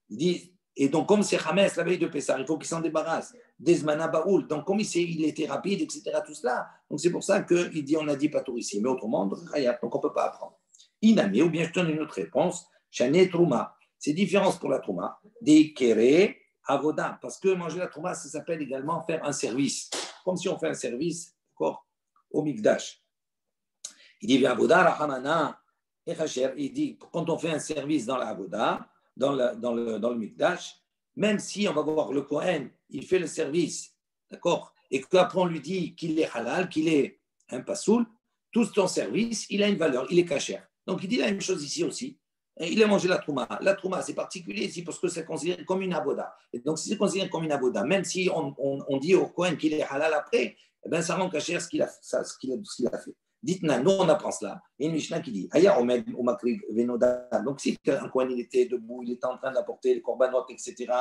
Il dit, et donc comme c'est Hametz la veille de Pessah, il faut qu'il s'en débarrasse. Desmana Baoul, donc comme il était rapide, etc., tout cela, donc c'est pour ça qu'il dit, on a dit pas tout ici, mais autrement, donc on ne peut pas apprendre. Inami, ou bien je donne une autre réponse, Chané Trouma, c'est différence pour la Trouma, des Kéré, Avoda, parce que manger la Trouma, ça s'appelle également faire un service. comme si on fait un service, d'accord, au Mikdash. Il dit, il dit, quand on fait un service dans l'Avoda, dans le Mikdash, même si on va voir le Kohen, il fait le service, d'accord, et qu'après on lui dit qu'il est halal, qu'il est un pasoul, tout ton service, il a une valeur, il est kasher. Donc il dit la même chose ici aussi. Il a mangé la trouma. La trouma, c'est particulier ici parce que c'est considéré comme une avoda. Et donc, si c'est considéré comme une avoda, même si on dit au Kohen qu'il est halal après, eh ben, ça rend kasher ce qu'il a fait. Dites-nous, nous on apprend cela. Il y a une Mishnah qui dit Aya Omed ou Makri Venoda. Donc, si un Kohen il était debout, il était en train d'apporter les korbanot, etc.,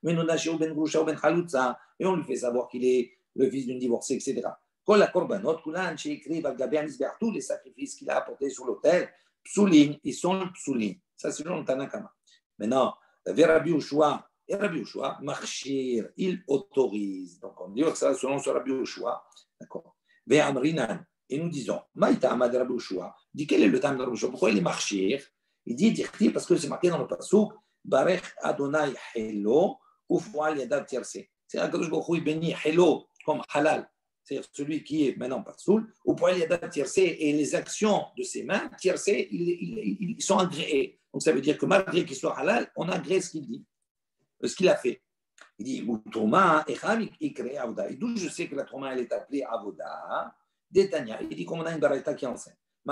Venoda Sheo Ben Grusha ou Ben Chalutza, et on lui fait savoir qu'il est le fils d'une divorcée, etc. Kol la korbanot, Kulan, Sheikri, Valgaber, Nisber, tous les sacrifices qu'il a apportés sur l'autel, psoulin, ils sont psoulin. Ça, c'est le Tanakama. Maintenant, Rabbi Ushua, et Rabbi Ushua, Marchir, il autorise. Donc, on dit que ça, selon ce Rabbi Ushua, d'accord. Ve'amrinan, et nous disons, Maïta Amad Rabbi Ushua, dit quel est le temps de Rabbi Ushua? Pourquoi il est Marchir? Il dit, parce que c'est marqué dans le Pasuk, Barech Adonai Helo, Ufual Yadav Tierse. C'est un Kadosh Baruch Hu, il bénit Helo, comme halal. C'est-à-dire celui qui est maintenant Pasoul, ou pour il y a tiercé, et les actions de ses mains, tiercé, ils sont agréés. Donc ça veut dire que malgré qu'il soit halal, on agrée ce qu'il dit, ce qu'il a fait. Il dit, Trouma, Echam, il crée Avoda. Et d'où je sais que la Trouma, elle est appelée Avoda, d'Etania. Il dit, comme on a une baraita qui enseigne. Il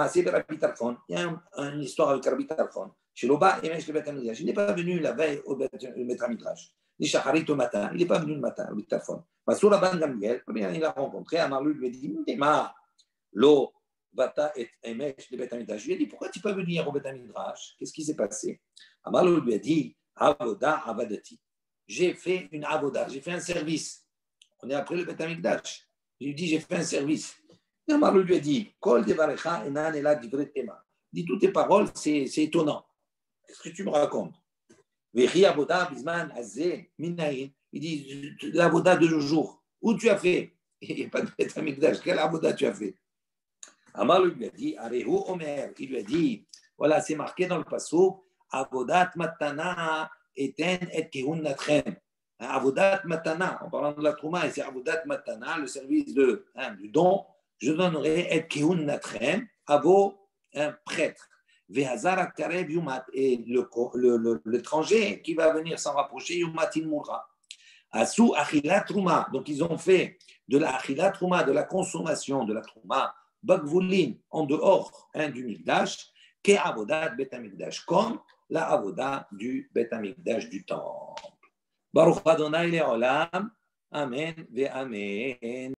y a une histoire avec Rabbi Tarfon. Chez Loba, il n'est pas venu la veille au Bet Midrash. Il n'est pas venu le matin, le téléphone. Sur la bande Gamliel, il l'a rencontré, Amarlu lui a dit, Lo, Vata et Emesh de Betamidrash. Je lui ai dit, pourquoi tu peux venir au Betamidrash? Qu'est-ce qui s'est passé? Amarlu lui a dit, Avoda, Avadati. J'ai fait une Avoda, j'ai fait un service. On est après le Betamidrash. Je lui ai dit, j'ai fait un service. Et Amarlu lui a dit, Kol Devarecha Enan Ela Divret Tema. Dis, toutes tes paroles, c'est étonnant. Qu'est-ce que tu me racontes? Il dit, l'avoda de jour, où tu as fait? Il n'y a pas de Beth Amikdash, quel avoda tu as fait? Amar lui a dit, Arehu Omer, il lui a dit, voilà, c'est marqué dans le passage, Avodat Matana eten et kehun natrem. Avodat Matana, en parlant de la Trouma, et c'est Avodat Matana, le service du don, je donnerai et kehun natrem à vos prêtres. Et l'étranger qui va venir s'en rapprocher, Yumatin Moura. Asu Achila Trouma. Donc, ils ont fait de la Achila Trouma, de la consommation de la Trouma, Bagvulin, en dehors du Mikdash, Ke Avodat Bet Amikdash, comme la Avoda du Bet Amikdash du temple. Baruch Adonai Le'olam. Amen ve Amen.